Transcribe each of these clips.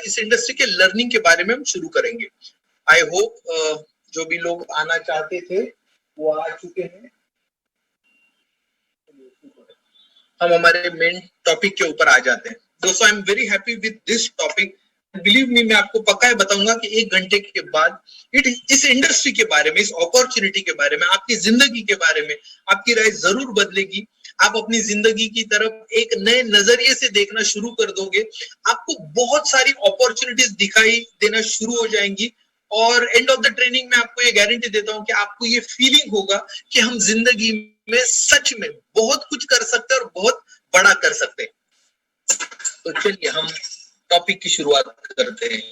इस इंडस्ट्री के लर्निंग के बारे में हम शुरू करेंगे। आई होप जो भी लोग आना चाहते थे वो आ चुके हैं। हम हमारे मेन टॉपिक के ऊपर आ जाते हैं। दोस्तों, I am very happy with this topic. Believe me, मैं आपको पक्का है बताऊंगा कि 1 घंटे के बाद इस इंडस्ट्री के बारे में, इस अपॉर्चुनिटी के बारे में, आपकी जिंदगी के बारे में आपकी राय जरूर बदलेगी। आप अपनी जिंदगी की तरफ एक नए नजरिए से देखना शुरू कर दोगे। आपको बहुत सारी अपॉर्चुनिटीज दिखाई देना शुरू हो जाएंगी और एंड ऑफ द ट्रेनिंग में आपको ये गारंटी देता हूं कि आपको ये फीलिंग होगा कि हम जिंदगी में सच में बहुत कुछ कर सकते हैं और बहुत बड़ा कर सकते हैं। तो चलिए हम टॉपिक की शुरुआत करते हैं।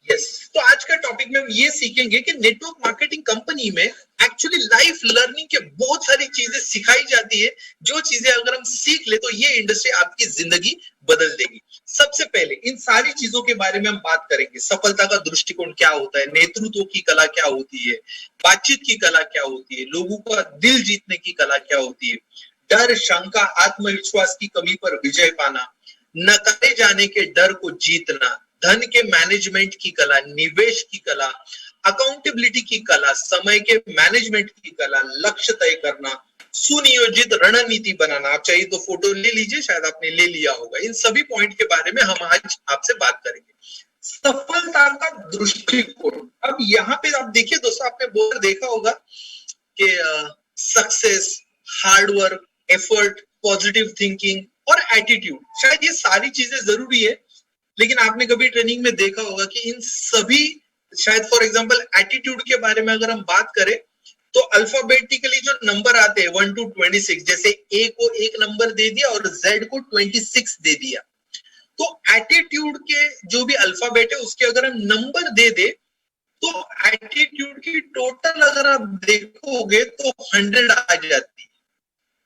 यस, तो आज का टॉपिक में हम ये सीखेंगे कि नेटवर्क मार्केटिंग कंपनी में एक्चुअली लाइफ लर्निंग के बहुत सारी चीजें सिखाई जाती है, जो चीजें अगर हम सीख ले तो ये इंडस्ट्री आपकी जिंदगी बदल देगी। सबसे पहले इन सारी चीजों के बारे में हम बात करेंगे। सफलता का दृष्टिकोण क्या होता है, नेतृत्व की कला क्या होती है, बातचीत की कला क्या होती है, लोगों का दिल जीतने की कला क्या होती है, डर, शंका, आत्मविश्वास की कमी पर विजय पाना, नकारे जाने के डर को जीतना, धन के मैनेजमेंट की कला, निवेश की कला, अकाउंटेबिलिटी की कला, समय के मैनेजमेंट की कला, लक्ष्य तय करना, सुनियोजित रणनीति बनाना। आप चाहिए तो फोटो ले लीजिए, शायद आपने ले लिया होगा। इन सभी पॉइंट के बारे में हम आज आपसे बात करेंगे। सफलता का दृष्टिकोण। अब यहाँ पे आप देखिए दोस्तों, आपने बहुत देखा होगा कि success, hard work, effort, positive thinking और एटीट्यूड, शायद ये सारी चीजें जरूरी है, लेकिन आपने कभी ट्रेनिंग में देखा होगा कि इन सभी, शायद फॉर एग्जांपल एटीट्यूड के बारे में अगर हम बात करें तो अल्फाबेटिकली जो नंबर आते हैं 1 to 26, जैसे ए को 1 नंबर दे दिया और जेड को 26 दे दिया, तो एटीट्यूड के जो भी अल्फाबेट है उसके अगर हम नंबर दे दे तो एटीट्यूड की टोटल अगर आप देखोगे तो 100 आ जाती है।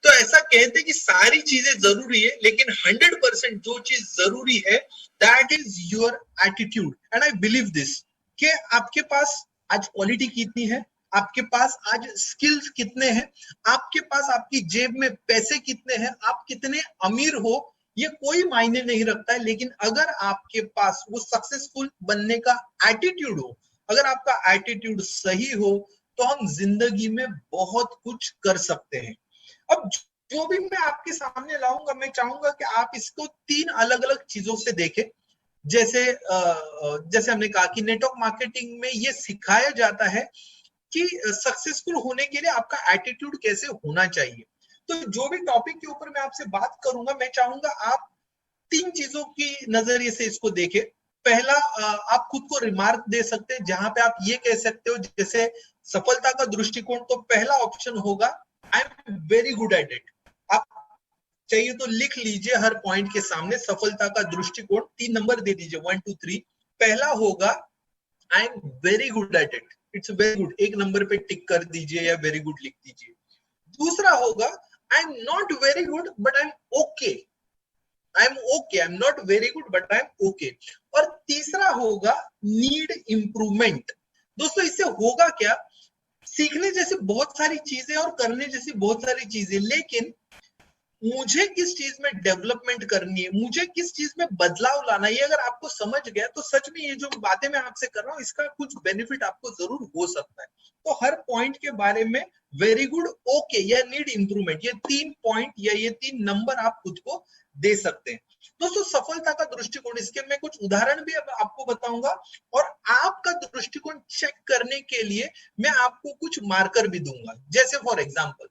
तो ऐसा कहते हैं कि सारी चीजें जरूरी है, लेकिन 100% जो चीज जरूरी है that is your attitude. And I believe this कि आपके पास आज क्वालिटी कितनी है, आपके पास आज स्किल्स कितने हैं, आपके पास आपकी जेब में पैसे कितने हैं, आप कितने अमीर हो, ये कोई मायने नहीं रखता है। लेकिन अगर आपके पास वो सक्सेसफुल बनने का एटीट्यूड हो, अगर आपका एटीट्यूड सही हो, तो हम जिंदगी में बहुत कुछ कर सकते हैं। अब जो भी मैं आपके सामने लाऊंगा, मैं चाहूंगा कि आप इसको 3 अलग अलग चीजों से देखें। जैसे हमने कहा कि नेटवर्क मार्केटिंग में ये सिखाया जाता है कि सक्सेसफुल होने के लिए आपका एटीट्यूड कैसे होना चाहिए। तो जो भी टॉपिक के ऊपर मैं आपसे बात करूंगा, मैं चाहूंगा आप 3 चीजों की नजरिए से इसको देखें। पहला, आप खुद को रिमार्क दे सकते हैं, जहां पे आप ये कह सकते हो, जैसे सफलता का दृष्टिकोण, तो पहला ऑप्शन होगा I am very good at it. आप चाहिए तो लिख लीजिए हर पॉइंट के सामने सफलता का दृष्टिकोण, 3 नंबर दे दीजिए, 1 2 3। पहला होगा I am very good at it, it's very good, 1 number पे टिक कर दीजिए या वेरी गुड लिख दीजिए। दूसरा होगा I am not very good but I am okay, I am okay, I am not very good but I am okay. और तीसरा होगा नीड इंप्रूवमेंट। दोस्तों, इससे होगा क्या, सीखने जैसी बहुत सारी चीजें और करने जैसी बहुत सारी चीजें, लेकिन मुझे किस चीज में डेवलपमेंट करनी है, मुझे किस चीज में बदलाव लाना है, ये अगर आपको समझ गया तो सच में ये जो बातें मैं आपसे कर रहा हूँ इसका कुछ बेनिफिट आपको जरूर हो सकता है। तो हर पॉइंट के बारे में वेरी गुड, ओके या नीड इंप्रूवमेंट, ये 3 पॉइंट या ये 3 नंबर आप खुद को दे सकते हैं। दोस्तों, सफलता का दृष्टिकोण, इसके मैं कुछ उदाहरण भी अब आपको बताऊंगा और आपका दृष्टिकोण चेक करने के लिए मैं आपको कुछ मार्कर भी दूंगा। जैसे फॉर एग्जांपल,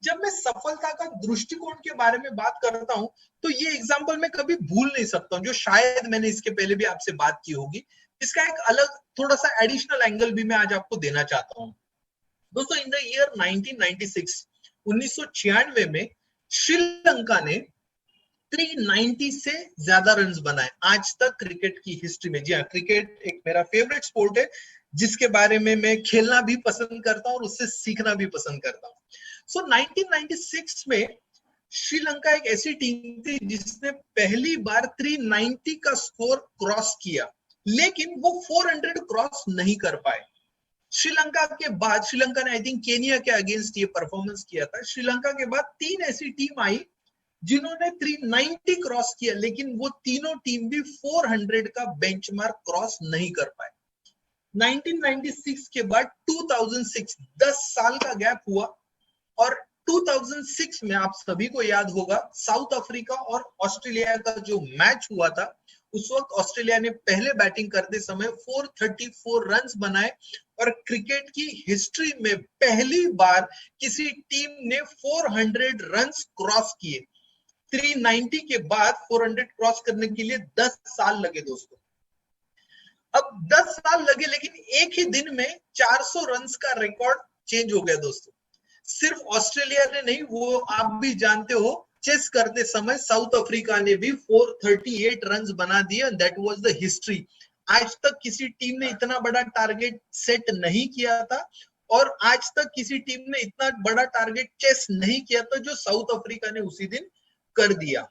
जब मैं सफलता का दृष्टिकोण के बारे में बात करता हूं तो ये एग्जांपल मैं कभी भूल नहीं सकता हूं, जो शायद मैंने इसके पहले भी आपसे बात की होगी। इसका एक अलग थोड़ा सा एडिशनल एंगल भी मैं आज आपको देना चाहता हूं। दोस्तों, इन द ईयर 1996, 1996 में श्रीलंका ने 390 से ज्यादा रन बनाए आज तक क्रिकेट की हिस्ट्री में। जी हाँ, क्रिकेट एक मेरा फेवरेट स्पोर्ट है, जिसके बारे में मैं खेलना भी पसंद करता हूँ और उससे सीखना भी पसंद करता हूँ। सो 1996 में श्रीलंका एक ऐसी टीम थी जिसने पहली बार 390 का स्कोर क्रॉस किया, लेकिन वो 400 क्रॉस नहीं कर पाए। श्रीलंका के बाद, श्रीलंका ने आई थिंक केनिया के अगेंस्ट ये परफॉर्मेंस किया था। श्रीलंका के बाद 3 ऐसी टीम आई जिन्होंने 390 क्रॉस किया, लेकिन वो तीनों टीम भी 400 का बेंचमार्क क्रॉस नहीं कर पाए। 1996 के बाद 2006, 10 साल का गैप हुआ, और 2006 में आप सभी को याद होगा साउथ अफ्रीका और ऑस्ट्रेलिया का जो मैच हुआ था, उस वक्त ऑस्ट्रेलिया ने पहले बैटिंग करते समय 434 रन्स बनाए, और क्रिकेट की हिस्ट्री में पहली बार किसी टीम ने 400 रन्स क्रॉस किए। 390 के बाद 400 क्रॉस करने के लिए 10 साल लगे दोस्तों। अब 10 साल लगे, लेकिन एक ही दिन में 400 रन्स का रिकॉर्ड चेंज हो गया दोस्तों। सिर्फ ऑस्ट्रेलिया ने नहीं, वो आप भी जानते हो, चेस करते समय साउथ अफ्रीका ने भी 438 रन्स बना दिए, दैट वाज द हिस्ट्री। आज तक किसी टीम ने इतना बड़ा टारगेट सेट नहीं किया था, और आज तक किसी टीम ने इतना बड़ा टारगेट चेस नहीं किया था जो साउथ अफ्रीका ने उसी दिन कर दिया।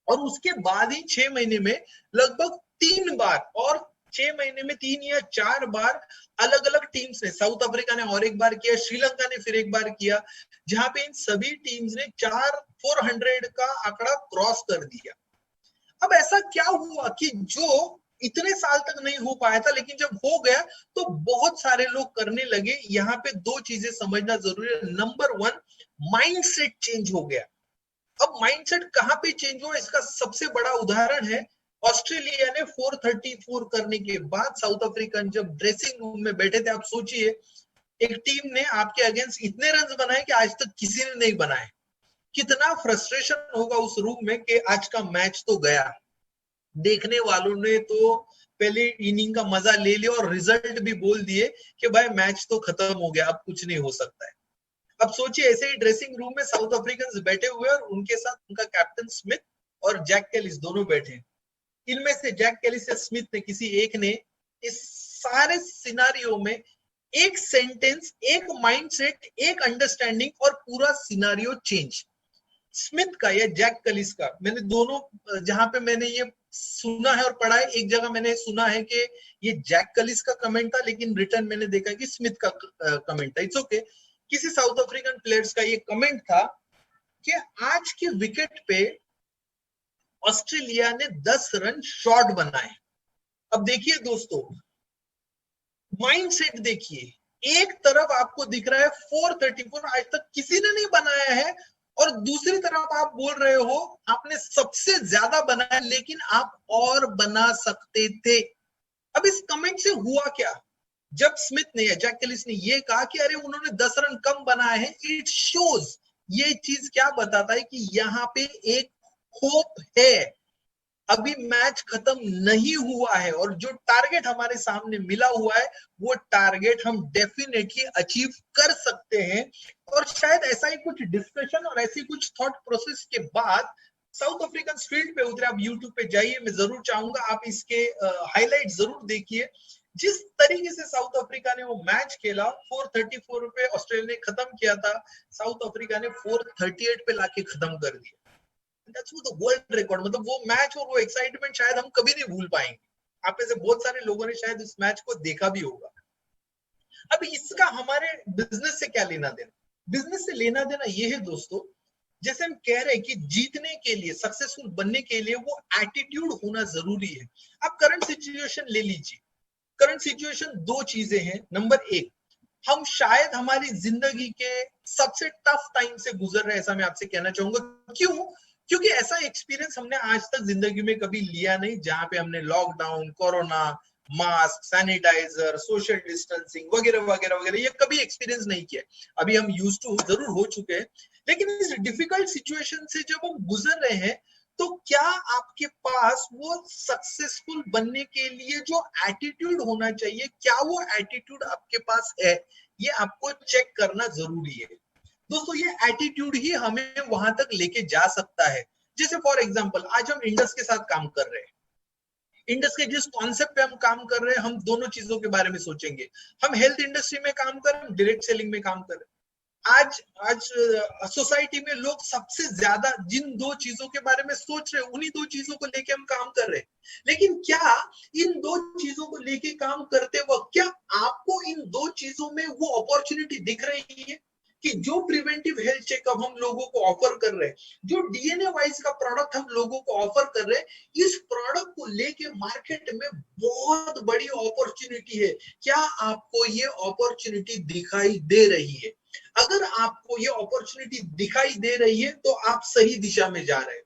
और उसके बाद ही 6 महीने में लगभग 3 बार, और 6 महीने में 3 या 4 बार अलग अलग टीम्स ने, साउथ अफ्रीका ने और एक बार किया, श्रीलंका ने फिर एक बार किया, जहां पे इन सभी टीम्स ने 400 का आंकड़ा क्रॉस कर दिया। अब ऐसा क्या हुआ कि जो इतने साल तक नहीं हो पाया था, लेकिन जब हो गया तो बहुत सारे लोग करने लगे। यहाँ पे दो चीजें समझना जरूरी है। नंबर 1, माइंडसेट चेंज हो गया। अब माइंडसेट कहां पे चेंज हुआ, इसका सबसे बड़ा उदाहरण है ऑस्ट्रेलिया ने 434 करने के बाद साउथ अफ्रीकन जब ड्रेसिंग रूम में बैठे थे, आप सोचिए एक टीम ने आपके अगेंस्ट इतने रन बनाए कि आज तक किसी ने नहीं बनाए। कितना फ्रस्ट्रेशन होगा उस रूम में कि आज का मैच तो गया। देखने वालों ने तो पहले इनिंग का मजा ले लिया और रिजल्ट भी बोल दिए कि भाई मैच तो खत्म हो गया, अब कुछ नहीं हो सकता है। अब सोचिए ऐसे ही ड्रेसिंग रूम में साउथ अफ्रीकन बैठे हुए और उनके साथ उनका कैप्टन स्मिथ और जैक कैलिस दोनों बैठे। इनमें से जैक कैलिस या स्मिथ ने किसी एक ने इस सारे सिनारियो में एक सेंटेंस, एक माइंडसेट, एक अंडरस्टैंडिंग और पूरा सिनारियो चेंज। स्मिथ का या जैक कैलिस का, मैंने दोनों जहां पे मैंने ये सुना है और पढ़ा है, एक जगह मैंने सुना है कि ये जैक कैलिस का कमेंट था, लेकिन रिटर्न मैंने देखा कि स्मिथ का कमेंट था। It's okay. किसी साउथ अफ्रीकन प्लेयर्स का ये कमेंट था कि आज की विकेट पे ऑस्ट्रेलिया ने 10 रन शॉर्ट बनाए। अब देखिए दोस्तों, माइंडसेट देखिए, एक तरफ आपको दिख रहा है 434 आज तक किसी ने नहीं बनाया है, और दूसरी तरफ आप बोल रहे हो आपने सबसे ज्यादा बनाया, लेकिन आप और बना सकते थे। अब इस कमेंट से हुआ क्या, जब स्मिथ ने या जैक कैलिस ने ये कहा कि अरे उन्होंने 10 रन कम बनाए हैं, इट शोज, ये चीज क्या बताता है कि यहाँ पे एक होप है, अभी मैच खत्म नहीं हुआ है, और जो टारगेट हमारे सामने मिला हुआ है वो टारगेट हम डेफिनेटली अचीव कर सकते हैं। और शायद ऐसा ही कुछ डिस्कशन और ऐसी कुछ थॉट प्रोसेस के बाद साउथ अफ्रीकन फील्ड पे उतरे। आप यूट्यूब पे जाइए, मैं जरूर चाहूंगा आप इसके हाईलाइट जरूर देखिए। जिस तरीके से साउथ अफ्रीका ने वो मैच खेला, 434 पे ऑस्ट्रेलिया ने खत्म किया था, साउथ अफ्रीका ने 438 पे लाके खत्म कर दिया। That's the world record। मतलब वो मैच और वो एक्साइटमेंट शायद हम कभी नहीं भूल पाएंगे। आप में से बहुत सारे लोगों ने शायद इस मैच को देखा भी होगा। अब इसका हमारे बिजनेस से क्या लेना देना, बिजनेस से लेना देना ये है दोस्तों, जैसे हम कह रहे हैं कि जीतने के लिए, सक्सेसफुल बनने के लिए वो एटीट्यूड होना जरूरी है। आप करंट सिचुएशन ले लीजिए। करंट सिचुएशन दो चीजें हैं। नंबर 1, हम शायद हमारी जिंदगी के सबसे टफ टाइम से गुजर रहे हैं, ऐसा मैं आपसे कहना चाहूंगा। क्यों? क्योंकि ऐसा एक्सपीरियंस हमने आज तक जिंदगी में कभी लिया नहीं, जहां पे हमने lockdown, corona, mask, sanitiser, social distancing वगैरह वगैरह वगैरह ये कभी एक्सपीरियंस नहीं किया। अभी हम यूज टू जरूर हो चुके हैं, लेकिन इस डिफिकल्ट सिचुएशन से जब हम गुजर रहे हैं, तो क्या आपके पास वो सक्सेसफुल बनने के लिए जो एटीट्यूड होना चाहिए, क्या वो एटीट्यूड आपके पास है? ये आपको चेक करना जरूरी है दोस्तों। ये एटीट्यूड ही हमें वहां तक लेके जा सकता है। जैसे फॉर एग्जांपल, आज हम इंडस के साथ काम कर रहे हैं। इंडस के जिस कॉन्सेप्ट पे हम काम कर रहे हैं, हम दोनों चीजों के बारे में सोचेंगे। हम हेल्थ इंडस्ट्री में काम कर रहे हैं, डायरेक्ट सेलिंग में काम कर रहे हैं। आज आज सोसाइटी में लोग सबसे ज्यादा जिन दो चीजों के बारे में सोच रहे हैं, उन्हीं दो चीजों को लेके हम काम कर रहे हैं। लेकिन क्या इन दो चीजों को लेके काम करते वक्त क्या आपको इन दो चीजों में वो अपॉर्चुनिटी दिख रही है? कि जो प्रिवेंटिव हेल्थ चेकअप हम लोगों को ऑफर कर रहे हैं, जो डीएनए वाइज का प्रोडक्ट हम लोगों को ऑफर कर रहे हैं, इस प्रोडक्ट को लेके मार्केट में बहुत बड़ी अपॉर्चुनिटी है। क्या आपको ये अपॉर्चुनिटी दिखाई दे रही है? अगर आपको ये अपॉर्चुनिटी दिखाई दे रही है तो आप सही दिशा में जा रहे हैं।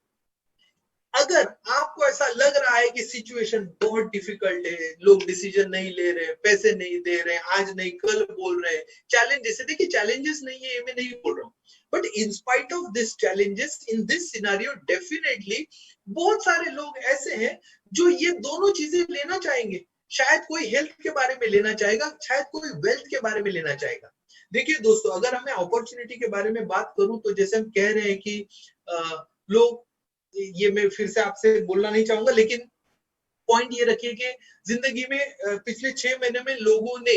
अगर आपको ऐसा लग रहा है कि सिचुएशन बहुत डिफिकल्ट है, लोग डिसीजन नहीं ले रहे, पैसे नहीं दे रहे, आज नहीं कल बोल रहे, चैलेंजेस है, देखिए चैलेंजेस नहीं है ये मैं नहीं बोल रहा हूँ, but in spite of this challenges in this scenario definitely बहुत सारे लोग ऐसे हैं जो ये दोनों चीजें लेना चाहेंगे। शायद कोई हेल्थ के बारे में लेना चाहेगा, शायद कोई वेल्थ के बारे में लेना चाहेगा। देखिए दोस्तों, अगर हमें अपॉर्चुनिटी के बारे में बात करूं तो जैसे हम कह रहे हैं कि लोग, ये मैं फिर से आपसे बोलना नहीं चाहूंगा, लेकिन पॉइंट ये रखिए कि जिंदगी में पिछले 6 महीने में लोगों ने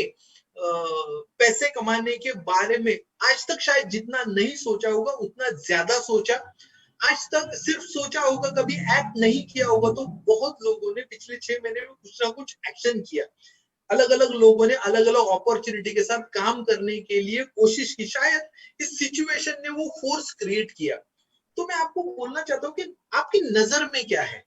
पैसे कमाने के बारे में आज तक शायद जितना नहीं सोचा होगा उतना ज्यादा सोचा। आज तक सिर्फ सोचा होगा, कभी एक्ट नहीं किया होगा। तो बहुत लोगों ने पिछले 6 महीने में कुछ ना कुछ एक्शन किया। अलग अलग लोगों ने अलग अलग अपॉर्चुनिटी के साथ काम करने के लिए कोशिश की। शायद इस सिचुएशन ने वो फोर्स क्रिएट किया। तो मैं आपको बोलना चाहता हूँ कि आपकी नजर में क्या है?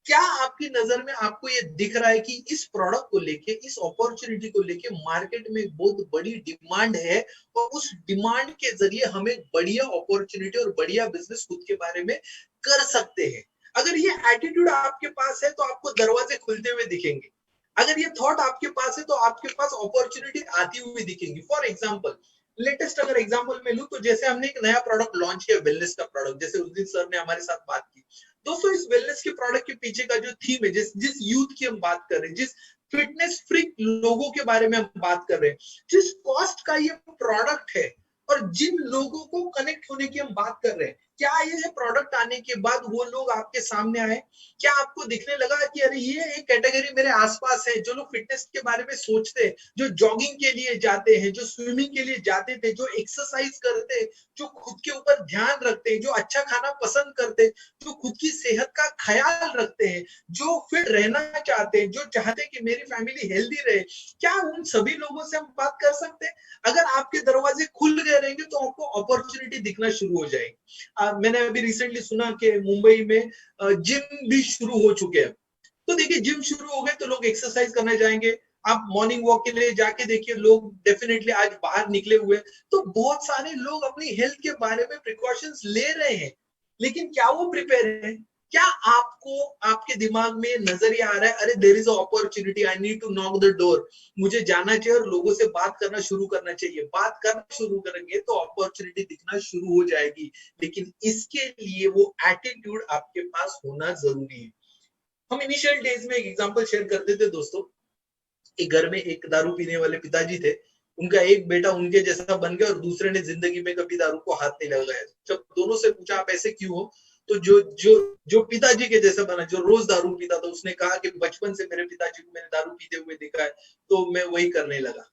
क्या आपकी नजर में आपको ये दिख रहा है कि इस प्रोडक्ट को लेके, इस अपॉर्चुनिटी को लेके मार्केट में एक बहुत बड़ी डिमांड है और उस डिमांड के जरिए हम एक बढ़िया अपॉर्चुनिटी और बढ़िया बिजनेस खुद के बारे में कर सकते हैं? अगर ये एटीट्यूड आपके पास है तो आपको दरवाजे खुलते हुए दिखेंगे। अगर ये थॉट आपके पास है तो आपके पास अपॉर्चुनिटी आती हुई दिखेंगी। फॉर एग्जाम्पल, लेटेस्ट अगर एग्जाम्पल में लूं तो जैसे हमने एक नया प्रोडक्ट लॉन्च किया, वेलनेस का प्रोडक्ट, जैसे उस दिन सर ने हमारे साथ बात की। दोस्तों, इस वेलनेस के प्रोडक्ट के पीछे का जो थीम है, जिस यूथ की हम बात कर रहे हैं, जिस फिटनेस फ्रीक लोगों के बारे में हम बात कर रहे हैं, जिस कॉस्ट का ये प्रोडक्ट है और जिन लोगों को कनेक्ट होने की हम बात कर रहे हैं, क्या ये प्रोडक्ट आने के बाद वो लोग आपके सामने आए? क्या आपको दिखने लगा कि अरे ये एक कैटेगरी मेरे आसपास है, जो लोग फिटनेस के बारे में सोचते हैं, जो जॉगिंग के लिए जाते हैं, जो स्विमिंग के लिए जाते थे, जो एक्सरसाइज करते हैं, जो खुद के ऊपर ध्यान रखते हैं, जो अच्छा खाना पसंद करते हैं, जो खुद की सेहत का ख्याल रखते हैं, जो फिट रहना चाहते हैं, जो चाहते हैं कि मेरी फैमिली हेल्दी रहे, क्या उन सभी लोगों से हम बात कर सकते हैं? अगर आपके दरवाजे खुल गए रहेंगे तो आपको अपॉर्चुनिटी दिखना शुरू हो जाएगी। मैंने अभी रिसेंटली सुना कि मुंबई में जिम भी शुरू हो चुके हैं। तो देखिए, जिम शुरू हो गए तो लोग एक्सरसाइज करने जाएंगे। आप मॉर्निंग वॉक के लिए जाके देखिए, लोग डेफिनेटली आज बाहर निकले हुए। तो बहुत सारे लोग अपनी हेल्थ के बारे में प्रिकॉशंस ले रहे हैं, लेकिन क्या वो प्रिपेयर है? क्या आपको आपके दिमाग में नजर आ रहा है, अरे there is a opportunity, I need to knock the door, मुझे जाना चाहिए और लोगों से बात करना शुरू करना चाहिए। बात करना शुरू करेंगे तो अपॉर्चुनिटी दिखना शुरू हो जाएगी, लेकिन इसके लिए वो एटीट्यूड आपके पास होना जरूरी है। हम इनिशियल डेज में एक एग्जांपल शेयर करते थे दोस्तों। एक घर में एक दारू पीने वाले पिताजी थे। उनका एक बेटा उनके जैसा बन गया और दूसरे ने जिंदगी में कभी दारू को हाथ नहीं लगाया। जब दोनों से पूछा आप ऐसे क्यों हो, तो जो जो जो पिताजी के जैसा बना, जो रोज दारू पीता था, उसने कहा कि बचपन से मेरे पिताजी को मैंने दारू पीते हुए देखा है, तो मैं वही करने लगा।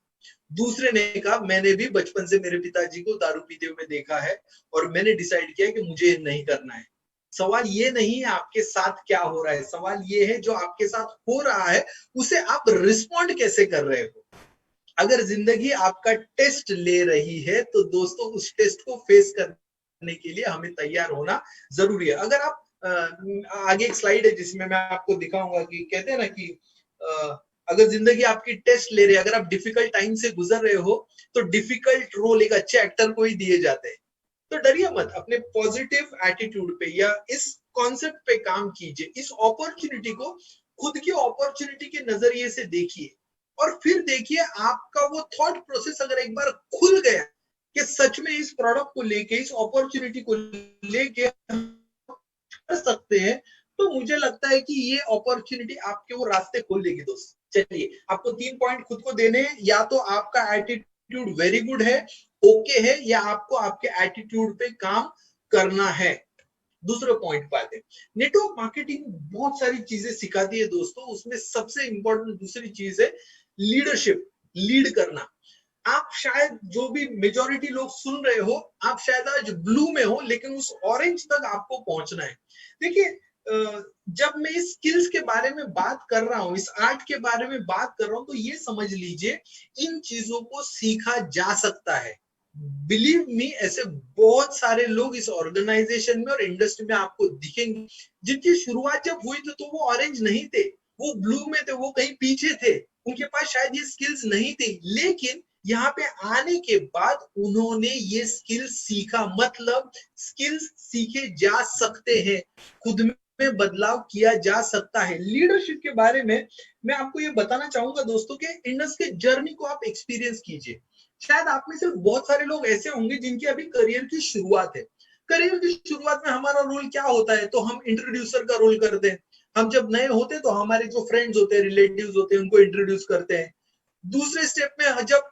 दूसरे ने कहा मैंने भी बचपन से मेरे पिताजी को दारू पीते हुए देखा है और मैंने डिसाइड किया कि मुझे नहीं करना है। सवाल ये नहीं है आपके साथ क्या हो रहा है, सवाल ये है जो आपके साथ हो रहा है उसे आप रिस्पॉन्ड कैसे कर रहे हो। अगर जिंदगी आपका टेस्ट ले रही है तो दोस्तों उस टेस्ट को फेस करने के लिए हमें तैयार होना जरूरी है। अगर आप आगे एक स्लाइड है जिसमें मैं आपको दिखाऊंगा कि कहते हैं ना कि अगर जिंदगी आपकी टेस्ट ले रही है, अगर आप डिफिकल्ट टाइम से गुजर रहे हो तो डिफिकल्ट रोल एक अच्छे एक्टर को ही दिए जाते हैं। तो डरिए मत, अपने पॉजिटिव एटीट्यूड पे या इस कॉन्सेप्ट पे काम कीजिए। इस अपॉर्चुनिटी को खुद की अपॉर्चुनिटी के नजरिए से देखिए और फिर देखिए आपका वो थॉट प्रोसेस अगर एक बार खुल गया कि सच में इस प्रोडक्ट को लेके, इस अपॉर्चुनिटी को लेके कर सकते हैं, तो मुझे लगता है कि ये अपॉर्चुनिटी आपके वो रास्ते खोल देगी दोस्त। चलिए, आपको 3 पॉइंट खुद को देने हैं। या तो आपका एटीट्यूड वेरी गुड है, ओके है, या आपको आपके एटीट्यूड पे काम करना है। दूसरा पॉइंट बात है, नेटवर्क मार्केटिंग बहुत सारी चीजें सिखाती है दोस्तों। उसमें सबसे इंपॉर्टेंट दूसरी चीज है लीडरशिप, लीड करना। आप शायद जो भी मेजॉरिटी लोग सुन रहे हो, आप शायद आज ब्लू में हो, लेकिन उस ऑरेंज तक आपको पहुंचना है। देखिए, जब मैं इस स्किल्स के बारे में बात कर रहा हूं, इस आर्ट के बारे में बात कर रहा हूं, तो ये समझ लीजिए इन चीजों को सीखा जा सकता है। बिलीव मी, ऐसे बहुत सारे लोग इस ऑर्गेनाइजेशन में और इंडस्ट्री में आपको दिखेंगे जिनकी शुरुआत जब हुई तो वो ऑरेंज नहीं थे, वो ब्लू में थे, वो कहीं पीछे थे, उनके पास शायद ये स्किल्स नहीं थी, लेकिन यहाँ पे आने के बाद उन्होंने ये स्किल्स सीखा। मतलब स्किल्स सीखे जा सकते हैं, खुद में बदलाव किया जा सकता है। लीडरशिप के बारे में मैं आपको ये बताना चाहूंगा दोस्तों कि इंडस के जर्नी को आप एक्सपीरियंस कीजिए। शायद आप में से बहुत सारे लोग ऐसे होंगे जिनकी अभी करियर की शुरुआत है। करियर की शुरुआत में हमारा रोल क्या होता है, तो हम इंट्रोड्यूसर का रोल करते हैं। हम जब नए होते हैं तो हमारे जो फ्रेंड्स होते हैं, रिलेटिव्स होते हैं, उनको इंट्रोड्यूस करते हैं। दूसरे स्टेप में जब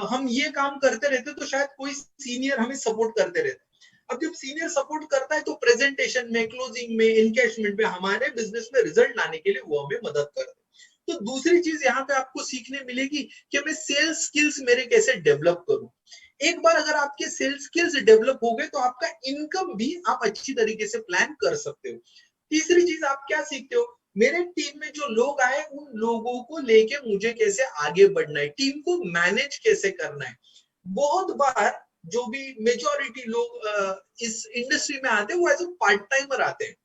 हम ये काम करते रहते तो शायद कोई सीनियर हमें सपोर्ट करते रहते। अब जब सीनियर सपोर्ट करता है तो प्रेजेंटेशन में, क्लोजिंग में, इनकैशमेंट में, हमारे बिजनेस में रिजल्ट लाने के लिए वो हमें मदद करते हैं। तो दूसरी चीज यहाँ पे आपको सीखने मिलेगी कि मैं सेल्स स्किल्स मेरे कैसे डेवलप करूं। एक बार अगर आपके सेल्स स्किल्स डेवलप हो गए तो आपका इनकम भी आप अच्छी तरीके से प्लान कर सकते हो। तीसरी चीज आप क्या सीखते हो, मेरे टीम में जो लोग आए उन लोगों को लेके मुझे कैसे आगे बढ़ना है, टीम को मैनेज कैसे करना है। बहुत बार जो भी मेजोरिटी लोग इस इंडस्ट्री में आते हैं वो एज ए पार्ट टाइमर आते हैं,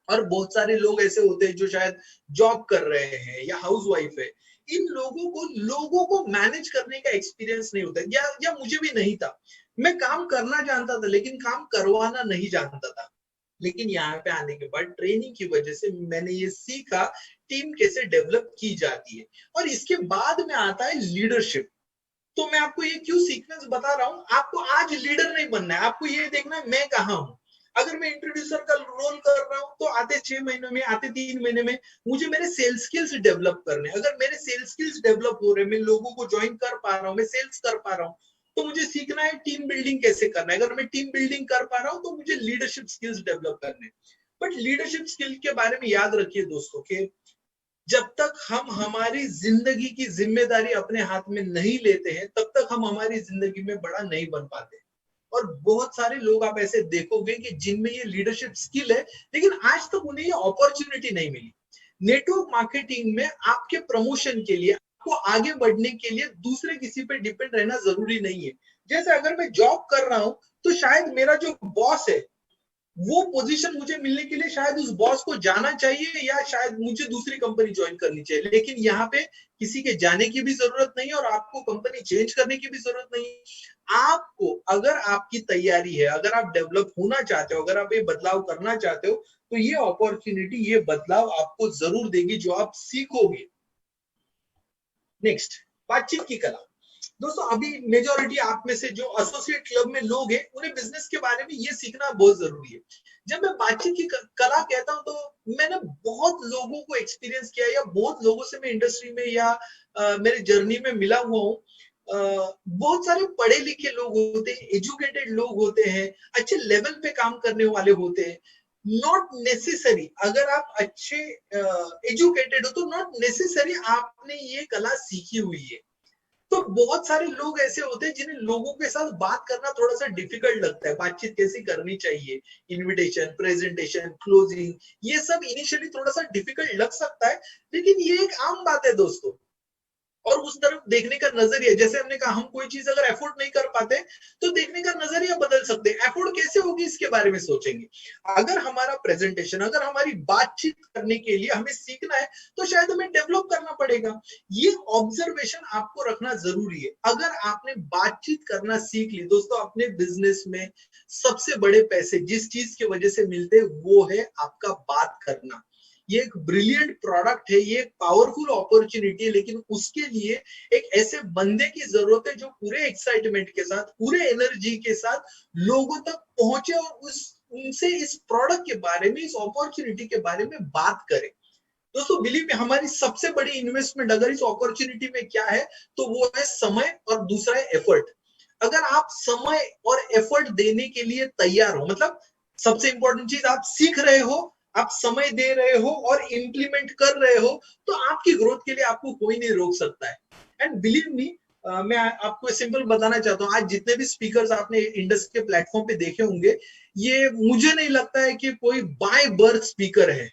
और बहुत सारे लोग ऐसे होते हैं जो शायद जॉब कर रहे हैं या हाउस वाइफ है। इन लोगों को मैनेज करने का एक्सपीरियंस नहीं होता, या मुझे भी नहीं था। मैं काम करना जानता था लेकिन काम करवाना नहीं जानता था। लेकिन यहाँ पे आने के बाद ट्रेनिंग की वजह से मैंने ये सीखा टीम कैसे डेवलप की जाती है। और इसके बाद में आता है लीडरशिप। तो मैं आपको ये क्यों सीक्वेंस बता रहा हूँ, आपको आज लीडर नहीं बनना है, आपको ये देखना है मैं कहाँ हूँ। अगर मैं इंट्रोड्यूसर का रोल कर रहा हूँ तो आते 6 महीनों में, आते 3 महीने में मुझे मेरे सेल्स स्किल्स डेवलप करने। अगर मेरे सेल्स स्किल्स डेवलप हो रहे हैं, मैं लोगों को ज्वाइन कर पा रहा हूँ, मैं सेल्स कर पा रहा हूँ, तो मुझे सीखना है टीम बिल्डिंग कैसे करना है। अगर मैं टीम बिल्डिंग कर पा रहा हूँ तो मुझे लीडरशिप स्किल्स डेवलप करने। बट लीडरशिप स्किल के बारे में याद रखिए दोस्तों के जब तक हम हमारी जिंदगी की जिम्मेदारी अपने हाथ में नहीं लेते हैं तब तक हम हमारी जिंदगी में बड़ा नहीं बन पाते। और बहुत सारे लोग आप ऐसे देखोगे कि जिनमें ये लीडरशिप स्किल है लेकिन आज तक उन्हें ये अपॉर्चुनिटी नहीं मिली। नेटवर्क मार्केटिंग में आपके प्रमोशन के लिए, आपको आगे बढ़ने के लिए दूसरे किसी पे डिपेंड रहना जरूरी नहीं है। जैसे अगर मैं जॉब कर रहा हूं तो शायद मेरा जो बॉस है वो पोजीशन मुझे मिलने के लिए शायद उस बॉस को जाना चाहिए या शायद मुझे दूसरी कंपनी ज्वाइन करनी चाहिए। लेकिन यहाँ पे किसी के जाने की भी जरूरत नहीं है और आपको कंपनी चेंज करने की भी जरूरत नहीं है। आपको अगर आपकी तैयारी है, अगर आप डेवलप होना चाहते हो, अगर आप ये बदलाव करना चाहते हो तो ये अपॉर्चुनिटी, ये बदलाव आपको जरूर देगी जो आप सीखोगे। नेक्स्ट, बातचीत की कला। दोस्तों अभी मेजोरिटी आप में से जो एसोसिएट क्लब में लोग हैं उन्हें बिजनेस के बारे में ये सीखना बहुत जरूरी है। जब मैं बातचीत की कला कहता हूं तो मैंने बहुत लोगों को एक्सपीरियंस किया या बहुत लोगों से मैं इंडस्ट्री में या मेरे जर्नी में मिला हुआ हूँ। बहुत सारे पढ़े लिखे लोग होते हैं, एजुकेटेड लोग होते हैं, अच्छे लेवल पे काम करने वाले होते हैं। नॉट नेसेसरी अगर आप अच्छे एजुकेटेड हो तो नॉट नेसेसरी आपने ये कला सीखी हुई है। तो बहुत सारे लोग ऐसे होते हैं जिन्हें लोगों के साथ बात करना थोड़ा सा डिफिकल्ट लगता है, बातचीत कैसे करनी चाहिए, इनविटेशन, प्रेजेंटेशन, क्लोजिंग, ये सब इनिशियली थोड़ा सा डिफिकल्ट लग सकता है। लेकिन ये एक आम बात है दोस्तों। और उस तरफ देखने का नजरिया, जैसे हमने कहा हम कोई चीज अगर एफोर्ड नहीं कर पाते तो देखने का नजरिया बदल सकते हैं। एफोर्ड कैसे होगी इसके बारे में सोचेंगे। अगर हमारा प्रेजेंटेशन, अगर हमारी बातचीत करने के लिए हमें सीखना है तो शायद हमें डेवलप करना पड़ेगा। ये ऑब्जर्वेशन आपको रखना जरूरी है। अगर आपने बातचीत करना सीख ली दोस्तों, अपने बिजनेस में सबसे बड़े पैसे जिस चीज की वजह से मिलते वो है आपका बात करना। ये एक ब्रिलियंट प्रोडक्ट है, ये एक पावरफुल अपॉर्चुनिटी है, लेकिन उसके लिए एक ऐसे बंदे की जरूरत है जो पूरे एक्साइटमेंट के साथ, पूरे एनर्जी के साथ लोगों तक पहुंचे और उनसे इस प्रोडक्ट के बारे में, इस अपॉर्चुनिटी के बारे में बात करे। दोस्तों बिलीव में हमारी सबसे बड़ी इन्वेस्टमेंट अगर इस अपॉर्चुनिटी में क्या है तो वो है समय और दूसरा है एफर्ट। अगर आप समय और एफर्ट देने के लिए तैयार हो, मतलब सबसे इंपॉर्टेंट चीज आप सीख रहे हो, आप समय दे रहे हो और इंप्लीमेंट कर रहे हो, तो आपकी ग्रोथ के लिए आपको कोई नहीं रोक सकता है। एंड बिलीव मी, मैं आपको सिंपल बताना चाहता हूँ, आज जितने भी स्पीकर्स आपने इंडस्ट्री के प्लेटफॉर्म पे देखे होंगे, ये मुझे नहीं लगता है कि कोई बाय बर्थ स्पीकर है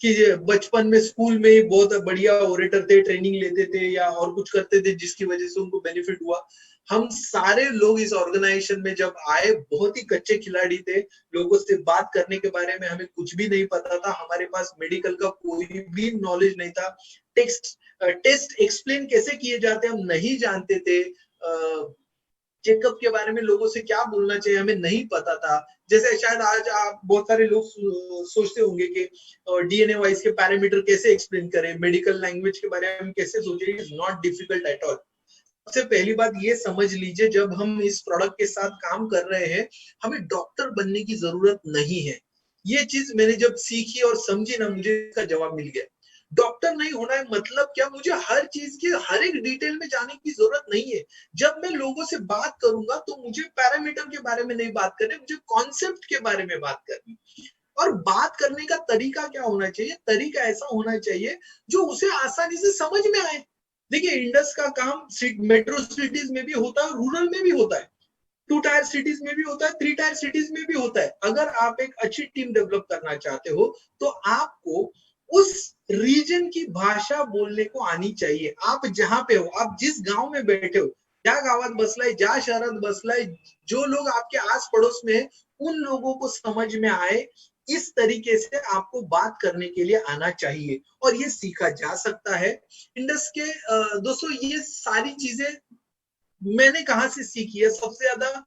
कि बचपन में स्कूल में ही बहुत बढ़िया ओरेटर थे, ट्रेनिंग लेते थे या और कुछ करते थे जिसकी वजह से उनको बेनिफिट हुआ। हम सारे लोग इस ऑर्गेनाइजेशन में जब आए बहुत ही कच्चे खिलाड़ी थे, लोगों से बात करने के बारे में हमें कुछ भी नहीं पता था, हमारे पास मेडिकल का कोई भी नॉलेज नहीं था, टेस्ट एक्सप्लेन कैसे किए जाते हम नहीं जानते थे, चेकअप के बारे में लोगों से क्या बोलना चाहिए हमें नहीं पता था। जैसे शायद आज आप बहुत सारे लोग सोचते होंगे कि डीएनए वाइज के पैरामीटर कैसे एक्सप्लेन करें, मेडिकल लैंग्वेज के बारे में कैसे सोचें, it is not difficult at all. सबसे पहली बात ये समझ लीजिए, जब हम इस प्रोडक्ट के साथ काम कर रहे हैं हमें डॉक्टर बनने की जरूरत नहीं है। ये चीज मैंने जब सीखी और समझी ना, मुझे इसका जवाब मिल गया। डॉक्टर नहीं होना है मतलब क्या, मुझे हर चीज के हर एक डिटेल में जाने की जरूरत नहीं है। जब मैं लोगों से बात करूंगा तो मुझे पैरामीटर के बारे में नहीं बात करनी, मुझे कॉन्सेप्ट के बारे में बात करनी। और बात करने का तरीका क्या होना चाहिए, तरीका ऐसा होना चाहिए जो उसे आसानी से समझ में आए। देखिए इंडस का काम मेट्रो सिटीज में भी होता है, रूरल में भी होता है, 2 टायर सिटीज में भी होता है, 3 टायर सिटीज में भी होता है। अगर आप एक अच्छी टीम डेवलप करना चाहते हो तो आपको उस रीजन की भाषा बोलने को आनी चाहिए। आप जहां पे हो, आप जिस गांव में बैठे हो, ज्या गावात बसलाय, ज्या शहरात बसलाय, जो लोग आपके आस पड़ोस में है उन लोगों को समझ में आए, इस तरीके से आपको बात करने के लिए आना चाहिए और ये सीखा जा सकता है। इंडस के दोस्तों ये सारी चीजें मैंने कहां से सीखी है, सबसे ज्यादा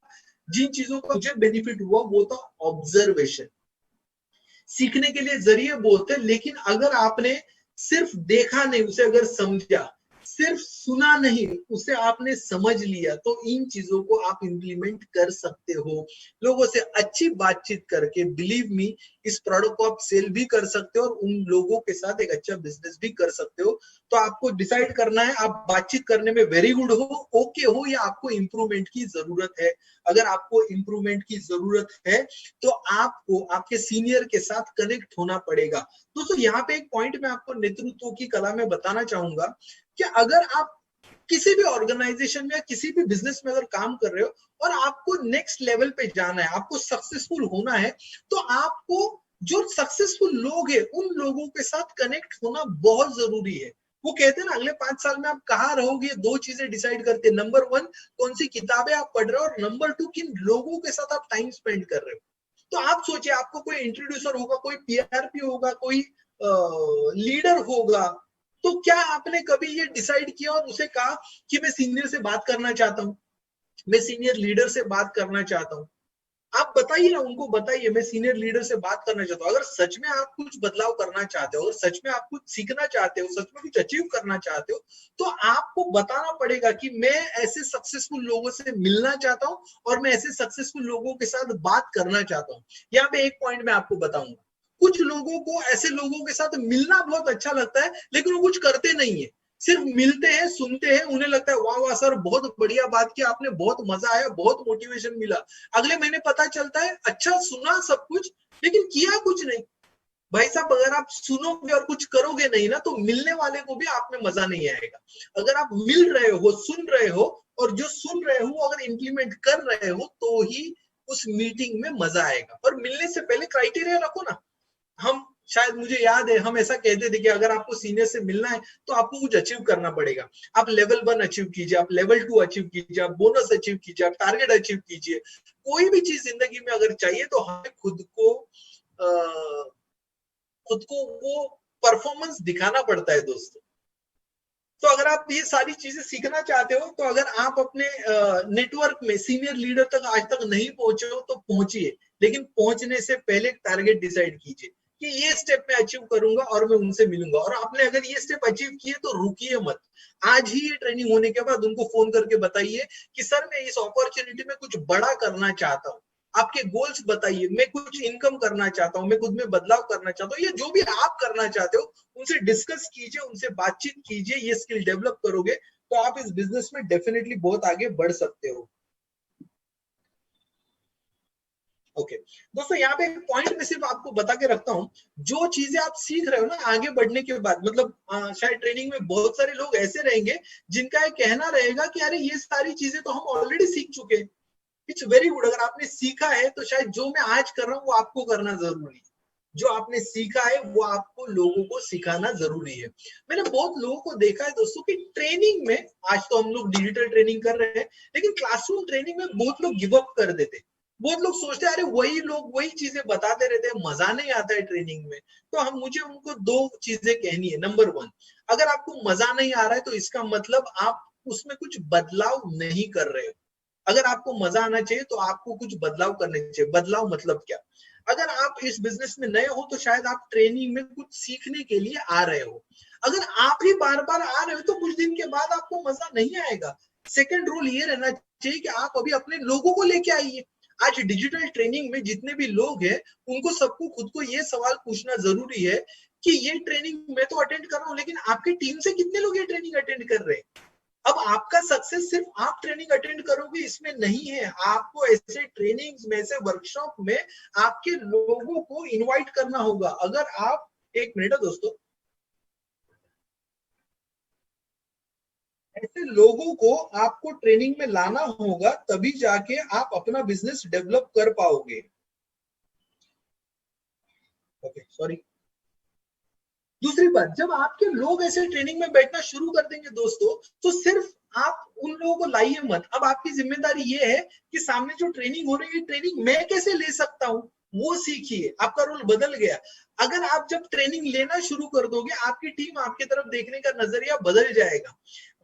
जिन चीजों का मुझे बेनिफिट हुआ वो था ऑब्जर्वेशन। सीखने के लिए जरिए बहुत है, लेकिन अगर आपने सिर्फ देखा नहीं, उसे अगर समझा, सिर्फ सुना नहीं, उसे आपने समझ लिया, तो इन चीजों को आप इंप्लीमेंट कर सकते हो। लोगों से अच्छी बातचीत करके बिलीव मी इस प्रोडक्ट को आप सेल भी कर सकते हो और उन लोगों के साथ एक अच्छा बिजनेस भी कर सकते हो। तो आपको डिसाइड करना है, आप बातचीत करने में वेरी गुड हो, ओके हो, या आपको इंप्रूवमेंट की जरूरत है। अगर आपको इंप्रूवमेंट की जरूरत है तो आपको आपके सीनियर के साथ कनेक्ट होना पड़ेगा। दोस्तों यहाँ पे एक पॉइंट मैं आपको नेतृत्व की कला में बताना चाहूंगा कि अगर आप किसी भी ऑर्गेनाइजेशन में या किसी भी बिजनेस में अगर काम कर रहे हो और आपको नेक्स्ट लेवल पे जाना है, आपको सक्सेसफुल होना है, तो आपको जो सक्सेसफुल लोग हैं उन लोगों के साथ कनेक्ट होना बहुत जरूरी है। वो कहते हैं ना, अगले 5 साल में आप कहाँ रहोगे, 2 चीजें डिसाइड करते हैं। नंबर 1, कौन सी किताबें आप पढ़ रहे हो, और नंबर 2, किन लोगों के साथ आप टाइम स्पेंड कर रहे हो। तो आप सोचिए, आपको कोई इंट्रोड्यूसर होगा, कोई पीआरपी होगा, कोई लीडर होगा, तो क्या आपने कभी ये डिसाइड किया और उसे कहा कि मैं सीनियर से बात करना चाहता हूँ, मैं सीनियर लीडर से बात करना चाहता हूँ? आप बताइए ना, उनको बताइए मैं सीनियर लीडर से बात करना चाहता हूँ। अगर सच में आप कुछ बदलाव करना चाहते हो, अगर सच में आप कुछ सीखना चाहते हो, सच में कुछ अचीव करना चाहते हो, तो आपको बताना पड़ेगा कि मैं ऐसे सक्सेसफुल लोगों से मिलना चाहता हूँ और मैं ऐसे सक्सेसफुल लोगों के साथ बात करना चाहता हूँ। यहाँ पे एक पॉइंट मैं आपको बताऊंगा, कुछ लोगों को ऐसे लोगों के साथ मिलना बहुत अच्छा लगता है, लेकिन वो कुछ करते नहीं है, सिर्फ मिलते हैं, सुनते हैं, उन्हें लगता है वाह वाह सर बहुत बढ़िया बात की आपने, बहुत मजा आया, बहुत मोटिवेशन मिला। अगले महीने पता चलता है अच्छा सुना सब कुछ लेकिन किया कुछ नहीं। भाई साहब अगर आप सुनोगे और कुछ करोगे नहीं ना, तो मिलने वाले को भी आप में मजा नहीं आएगा। अगर आप मिल रहे हो, सुन रहे हो, और जो सुन रहे हो अगर इंप्लीमेंट कर रहे हो तो ही उस मीटिंग में मजा आएगा। और मिलने से पहले क्राइटेरिया रखो ना। हम शायद, मुझे याद है हम ऐसा कहते थे कि अगर आपको सीनियर से मिलना है तो आपको कुछ अचीव करना पड़ेगा। आप लेवल 1 अचीव कीजिए, आप लेवल 2 अचीव कीजिए, आप बोनस अचीव कीजिए, आप टारगेट अचीव कीजिए। कोई भी चीज जिंदगी में अगर चाहिए तो हमें खुद को वो परफॉर्मेंस दिखाना पड़ता है दोस्तों। तो अगर आप ये सारी चीजें सीखना चाहते हो, तो अगर आप अपने नेटवर्क में सीनियर लीडर तक आज तक नहीं पहुंचे हो तो पहुंचिए, लेकिन पहुंचने से पहले टारगेट डिसाइड कीजिए कि ये स्टेप मैं अचीव करूंगा और मैं उनसे मिलूंगा। और आपने अगर ये स्टेप अचीव किए तो रुकिए मत, आज ही ये ट्रेनिंग होने के बाद उनको फोन करके बताइए कि सर मैं इस अपॉर्चुनिटी में कुछ बड़ा करना चाहता हूँ। आपके गोल्स बताइए, मैं कुछ इनकम करना चाहता हूँ, मैं खुद में बदलाव करना चाहता हूँ, या जो भी आप करना चाहते हो उनसे डिस्कस कीजिए, उनसे बातचीत कीजिए। ये स्किल डेवलप करोगे तो आप इस बिजनेस में डेफिनेटली बहुत आगे बढ़ सकते हो। ओके दोस्तों, यहाँ पे एक पॉइंट में सिर्फ आपको बता के रखता हूँ, जो चीजें आप सीख रहे हो ना आगे बढ़ने के बाद, मतलब शायद ट्रेनिंग में बहुत सारे लोग ऐसे रहेंगे जिनका ये कहना रहेगा कि अरे ये सारी चीजें तो हम ऑलरेडी सीख चुके हैं। इट्स वेरी गुड, अगर आपने सीखा है तो शायद जो मैं आज कर रहा हूँ वो आपको करना जरूरी है। जो आपने सीखा है वो आपको लोगों को सिखाना जरूरी है। मैंने बहुत लोगों को देखा है दोस्तों कि ट्रेनिंग में, आज तो हम लोग डिजिटल ट्रेनिंग कर रहे हैं, लेकिन क्लासरूम ट्रेनिंग में बहुत लोग गिव अप कर देते। बहुत लोग सोचते हैं अरे वही लोग वही चीजें बताते रहते हैं, मजा नहीं आता है ट्रेनिंग में। तो हम मुझे उनको दो चीजें कहनी है। नंबर वन, अगर आपको मजा नहीं आ रहा है तो इसका मतलब आप उसमें कुछ बदलाव नहीं कर रहे हो। अगर आपको मजा आना चाहिए तो आपको कुछ बदलाव करने चाहिए। बदलाव मतलब क्या? अगर आप इस बिजनेस में नए हो तो शायद आप ट्रेनिंग में कुछ सीखने के लिए आ रहे हो। अगर आप ही बार बार आ रहे हो तो कुछ दिन के बाद आपको मजा नहीं आएगा। सेकंड रूल ये रहना चाहिए कि आप अभी अपने लोगों को लेके आइए। आज डिजिटल ट्रेनिंग में जितने भी लोग हैं उनको सबको खुद को ये सवाल पूछना जरूरी है कि ये ट्रेनिंग मैं तो अटेंड कर रहा हूँ, लेकिन आपकी टीम से कितने लोग ये ट्रेनिंग अटेंड कर रहे हैं? अब आपका सक्सेस सिर्फ आप ट्रेनिंग अटेंड करोगे इसमें नहीं है। आपको ऐसे ट्रेनिंग्स में, ऐसे वर्कशॉप में आपके लोगों को इनवाइट करना होगा। अगर आप, एक मिनट है दोस्तों, ऐसे लोगों को आपको ट्रेनिंग में लाना होगा, तभी जाके आप अपना बिजनेस डेवलप कर पाओगे। Okay, sorry. दूसरी बात, जब आपके लोग ऐसे ट्रेनिंग में बैठना शुरू कर देंगे दोस्तों, तो सिर्फ आप उन लोगों को लाइए मत। अब आपकी जिम्मेदारी ये है कि सामने जो ट्रेनिंग हो रही है, ट्रेनिंग मैं कैसे ले सकता हूँ वो सीखिए। आपका रोल बदल गया। अगर आप जब ट्रेनिंग लेना शुरू कर दोगे, आपकी टीम आपकी तरफ देखने का नजरिया बदल जाएगा।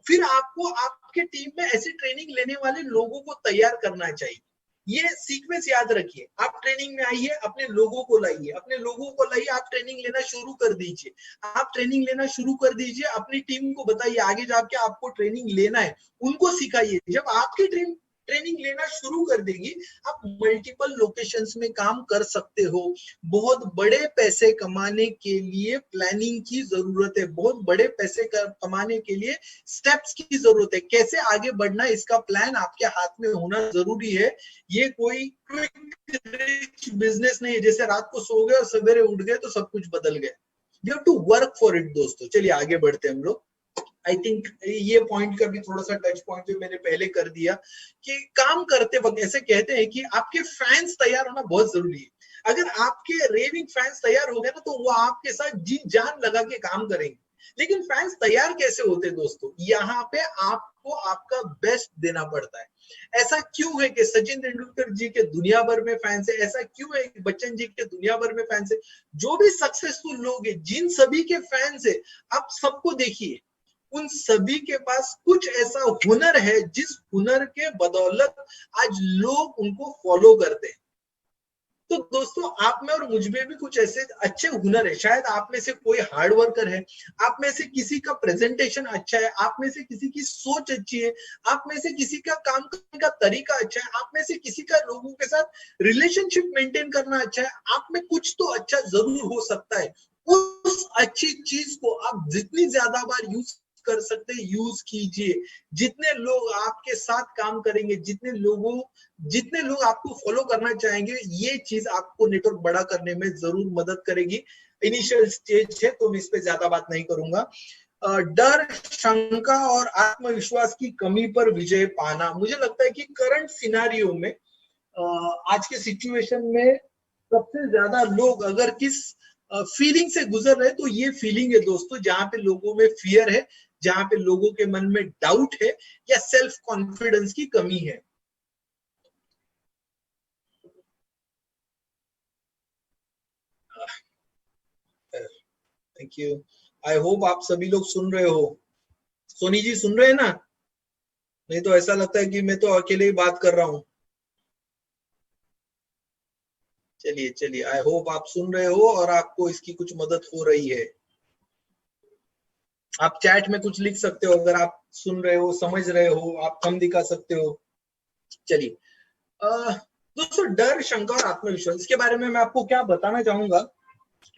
फिर आपको आपके टीम में ऐसे ट्रेनिंग लेने वाले लोगों को तैयार करना चाहिए। ये सीक्वेंस याद रखिए। आप ट्रेनिंग में आइए, अपने लोगों को लाइए, अपने लोगों को लाइए, आप ट्रेनिंग लेना शुरू कर दीजिए। आप ट्रेनिंग लेना शुरू कर दीजिए, अपनी टीम को बताइए आगे जाके आपको ट्रेनिंग लेना है, उनको सिखाइए। जब आपकी टीम ट्रेनिंग लेना शुरू कर देगी, आप मल्टीपल लोकेशंस में काम कर सकते हो। बहुत बड़े पैसे कमाने के लिए प्लानिंग की जरूरत है। बहुत बड़े पैसे कमाने के लिए स्टेप्स की जरूरत है। कैसे आगे बढ़ना, इसका प्लान आपके हाथ में होना जरूरी है। ये कोई क्विक रिच बिजनेस नहीं है, जैसे रात को सो गए और सवेरे उठ गए तो सब कुछ बदल गया। You have to work for it दोस्तों। चलिए आगे बढ़ते हैं हम लोग। आई थिंक ये पॉइंट का भी थोड़ा सा टच पॉइंट जो मैंने पहले कर दिया कि काम करते वक्त ऐसे कहते हैं कि आपके फैंस तैयार होना बहुत जरूरी है। अगर आपके रेविंग फैंस तैयार हो गए ना, तो वो आपके साथ जी जान लगा के काम करेंगे। लेकिन फैंस तैयार कैसे होते दोस्तों? यहाँ पे आपको आपका बेस्ट देना पड़ता है। ऐसा क्यों है कि सचिन तेंदुलकर जी के दुनिया भर में फैंस है? ऐसा क्यों है कि बच्चन जी के दुनिया भर में फैंस है? जो भी सक्सेसफुल लोग हैं, जिन सभी के फैंस है, आप सबको देखिए, उन सभी के पास कुछ ऐसा हुनर है जिस हुनर के बदौलत आज लोग उनको फॉलो करते हैं। तो दोस्तों, आप में और मुझ में भी कुछ ऐसे अच्छे हुनर है। शायद आप में से कोई हार्ड वर्कर है, आप में से किसी का प्रेजेंटेशन अच्छा है, आप में से किसी की सोच अच्छी है, आप में से किसी का काम करने का तरीका अच्छा है, आप में से किसी का लोगों के साथ रिलेशनशिप मेंटेन करना अच्छा है। आप में कुछ तो अच्छा जरूर हो सकता है। उस अच्छी चीज को आप जितनी ज्यादा बार यूज कर सकते हैं, यूज कीजिए। जितने लोग आपके साथ काम करेंगे, जितने लोग आपको फॉलो करना चाहेंगे, ये चीज आपको नेटवर्क बड़ा करने में जरूर मदद करेगी। इनिशियल स्टेज है तो मैं इस पे ज्यादा बात नहीं करूंगा। डर, शंका और आत्मविश्वास की कमी पर विजय पाना। मुझे लगता है कि करंट सिनारियो में, आज के सिचुएशन में सबसे ज्यादा लोग अगर किस फीलिंग से गुजर रहे, तो ये फीलिंग है दोस्तों जहां पे लोगों में फियर है, जहां पे लोगों के मन में डाउट है या सेल्फ कॉन्फिडेंस की कमी है। Thank you. आई होप आप सभी लोग सुन रहे हो। सोनी जी सुन रहे हैं ना? नहीं तो ऐसा लगता है कि मैं तो अकेले ही बात कर रहा हूँ। चलिए चलिए, आई होप आप सुन रहे हो और आपको इसकी कुछ मदद हो रही है। आप चैट में कुछ लिख सकते हो अगर आप सुन रहे हो, समझ रहे हो, आप कम दिखा सकते हो। चलिए, दोस्तों, डर, शंका और आत्मविश्वास, इसके बारे में मैं आपको क्या बताना चाहूंगा।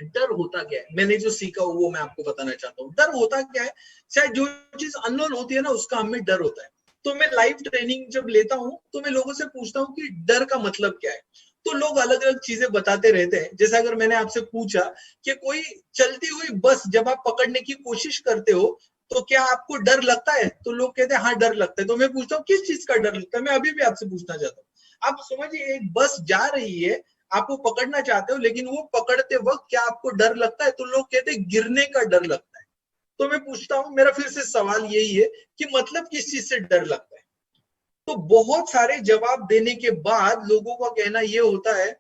डर होता क्या है, मैंने जो सीखा वो मैं आपको बताना चाहता हूँ। डर होता क्या है? शायद जो चीज अननोन होती है ना, उसका हमें डर होता है। तो मैं लाइव ट्रेनिंग जब लेता हूँ तो मैं लोगों से पूछता हूँ कि डर का मतलब क्या है। तो लोग अलग अलग चीजें बताते रहते हैं। जैसे अगर मैंने आपसे पूछा कि कोई चलती हुई बस जब आप पकड़ने की कोशिश करते हो तो क्या आपको डर लगता है? तो लोग कहते हैं हाँ डर लगता है। तो मैं पूछता हूँ किस चीज का डर लगता है? मैं अभी भी आपसे पूछना चाहता हूँ। आप समझिए, एक बस जा रही है, आप वो पकड़ना चाहते हो, लेकिन वो पकड़ते वक्त क्या आपको डर लगता है? तो लोग कहते हैं गिरने का डर लगता है। तो मैं पूछता हूं, मेरा फिर से सवाल यही है कि मतलब किस चीज से डर लगता है? तो बहुत सारे जवाब देने के बाद लोगों का कहना यह होता है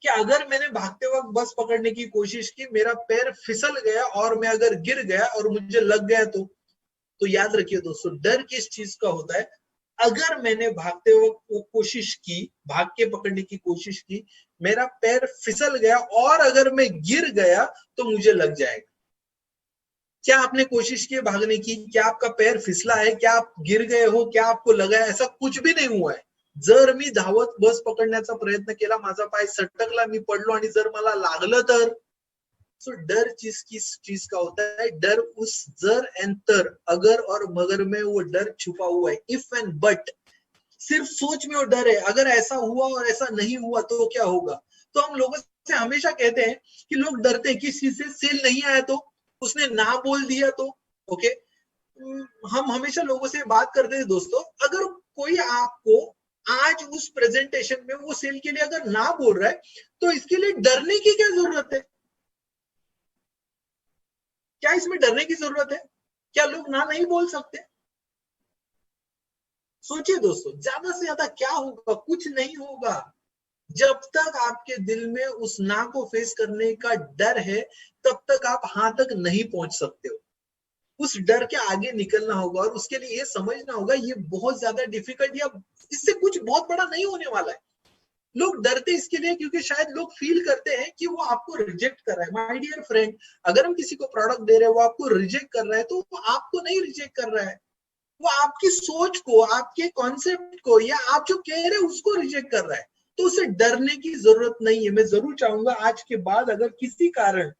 कि अगर मैंने भागते वक्त बस पकड़ने की कोशिश की, मेरा पैर फिसल गया और मैं अगर गिर गया और मुझे लग गया तो याद रखिए दोस्तों, डर किस चीज का होता है? अगर मैंने भागते वक्त वो कोशिश की, भाग के पकड़ने की कोशिश की, मेरा पैर फिसल गया और अगर मैं गिर गया तो मुझे लग जाएगा। क्या आपने कोशिश की भागने की? क्या आपका पैर फिसला है? क्या आप गिर गए हो? क्या आपको लगा है? ऐसा कुछ भी नहीं हुआ है। जर मी धावत बस पकडण्याचा प्रयत्न केला, माझा पाय सटकला, मी पडलो आणि जर मला लागलं तर? सो डर किस चीज का होता है? डर उस जर एंड तर, अगर और मगर में वो डर छुपा हुआ है। इफ एंड बट, सिर्फ सोच में वो डर है। अगर ऐसा हुआ और ऐसा नहीं हुआ तो क्या होगा? तो हम लोगों से हमेशा कहते हैं कि लोग डरते हैं किस चीज से? सेल नहीं आया तो, उसने ना बोल दिया तो। ओके, हम हमेशा लोगों से बात करते हैं दोस्तों, अगर कोई आपको आज उस प्रेजेंटेशन में वो सेल के लिए अगर ना बोल रहा है तो इसके लिए डरने की क्या जरूरत है? क्या इसमें डरने की जरूरत है? क्या लोग ना नहीं बोल सकते? सोचिए दोस्तों, ज्यादा से ज्यादा क्या होगा? कुछ नहीं होगा। जब तक आपके दिल में उस ना को फेस करने का डर है, तब तक आप हां तक नहीं पहुंच सकते हो। उस डर के आगे निकलना होगा और उसके लिए ये समझना होगा ये बहुत ज्यादा डिफिकल्ट, या इससे कुछ बहुत बड़ा नहीं होने वाला है। लोग डरते इसके लिए क्योंकि शायद लोग फील करते हैं कि वो आपको रिजेक्ट कर रहा है। माय डियर फ्रेंड, अगर हम किसी को प्रोडक्ट दे रहे हैं, वो आपको रिजेक्ट कर रहा है, तो वो आपको नहीं रिजेक्ट कर रहा है, वो आपकी सोच को, आपके कॉन्सेप्ट को, या आप जो कह रहे हैं उसको रिजेक्ट कर रहा है। तो उसे डरने की जरूरत नहीं है। मैं जरूर चाहूंगा आज के बाद अगर किसी कारण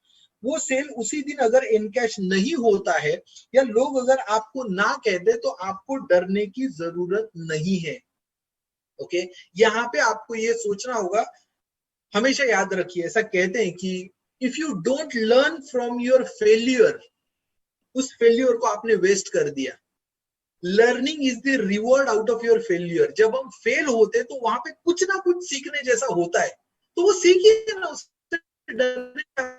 वो सेल उसी दिन अगर इनकैश नहीं होता है, या लोग अगर आपको ना कह दे, तो आपको डरने की जरूरत नहीं है। ओके, यहाँ पे आपको ये सोचना होगा। हमेशा याद रखिए, ऐसा कहते हैं कि if you don't learn from your failure, उस फेल्यूर को आपने वेस्ट कर दिया। Learning is the reward out of your failure. जब हम फेल होते हैं तो वहां पे कुछ ना कुछ सीखने जैसा होता है, तो वो सीखिए ना, उससे डरने का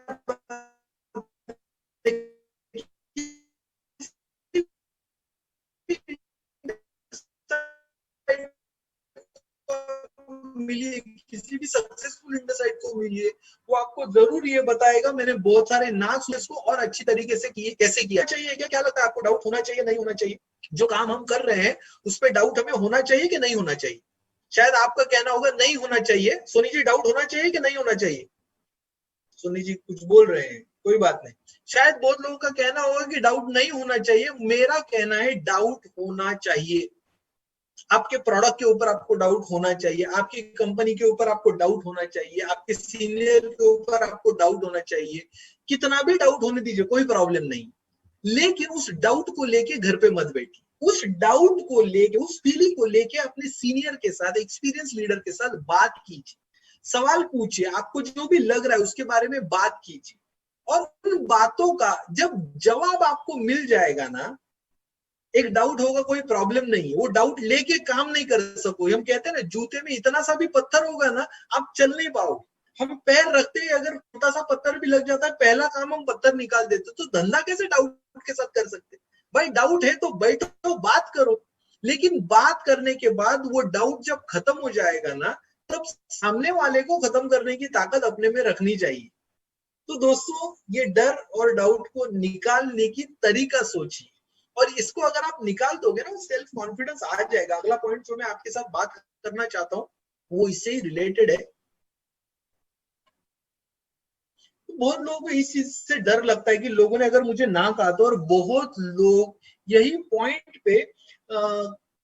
मिलिए, किसी भी सक्सेसफुल इंडसाइट को मिलिए, वो आपको जरूर ये बताएगा मैंने बहुत सारे ना सुने इसको और अच्छी तरीके से किए, कैसे किया चाहिए। क्या लगता है आपको? डाउट होना चाहिए, नहीं होना चाहिए? जो काम हम कर रहे हैं उस पर डाउट हमें होना चाहिए कि नहीं होना चाहिए? शायद आपका कहना होगा नहीं होना चाहिए। सोनी जी, डाउट होना चाहिए कि नहीं होना चाहिए? सोनी जी कुछ बोल रहे हैं, कोई बात नहीं। शायद बहुत लोगों का कहना होगा कि डाउट नहीं होना चाहिए। मेरा कहना है डाउट होना चाहिए। आपके प्रोडक्ट के ऊपर आपको डाउट होना चाहिए, आपकी कंपनी के ऊपर आपको डाउट होना चाहिए, आपके सीनियर के ऊपर आपको डाउट होना चाहिए। कितना भी डाउट होने दीजिए, कोई प्रॉब्लम नहीं। लेकिन उस डाउट को लेके घर पे मत बैठिए। उस डाउट को लेके, उस फीलिंग को लेके अपने सीनियर के साथ, एक्सपीरियंस लीडर के साथ बात कीजिए, सवाल पूछिए, आपको जो भी लग रहा है उसके बारे में बात कीजिए। और उन बातों का जब जवाब आपको मिल जाएगा ना, एक डाउट होगा, कोई प्रॉब्लम नहीं है, वो डाउट लेके काम नहीं कर सकोगे। हम कहते हैं ना, जूते में इतना सा भी पत्थर होगा ना, आप चल नहीं पाओगे। हम पैर रखते हैं, अगर छोटा सा पत्थर भी लग जाता है, पहला काम हम पत्थर निकाल देते, तो धंधा कैसे डाउट के साथ कर सकते? भाई डाउट है तो बैठो, बात करो। लेकिन बात करने के बाद वो डाउट जब खत्म हो जाएगा ना, तब सामने वाले को खत्म करने की ताकत अपने में रखनी चाहिए। तो दोस्तों, ये डर और डाउट को निकालने की तरीका सोचिए, और इसको अगर आप निकाल दोगे ना, सेल्फ कॉन्फिडेंस आ जाएगा। अगला पॉइंट जो मैं आपके साथ बात करना चाहता हूँ वो इससे ही रिलेटेड है। तो बहुत लोगों को इस चीज से डर लगता है कि लोगों ने अगर मुझे ना कहा तो, और बहुत लोग यही पॉइंट पे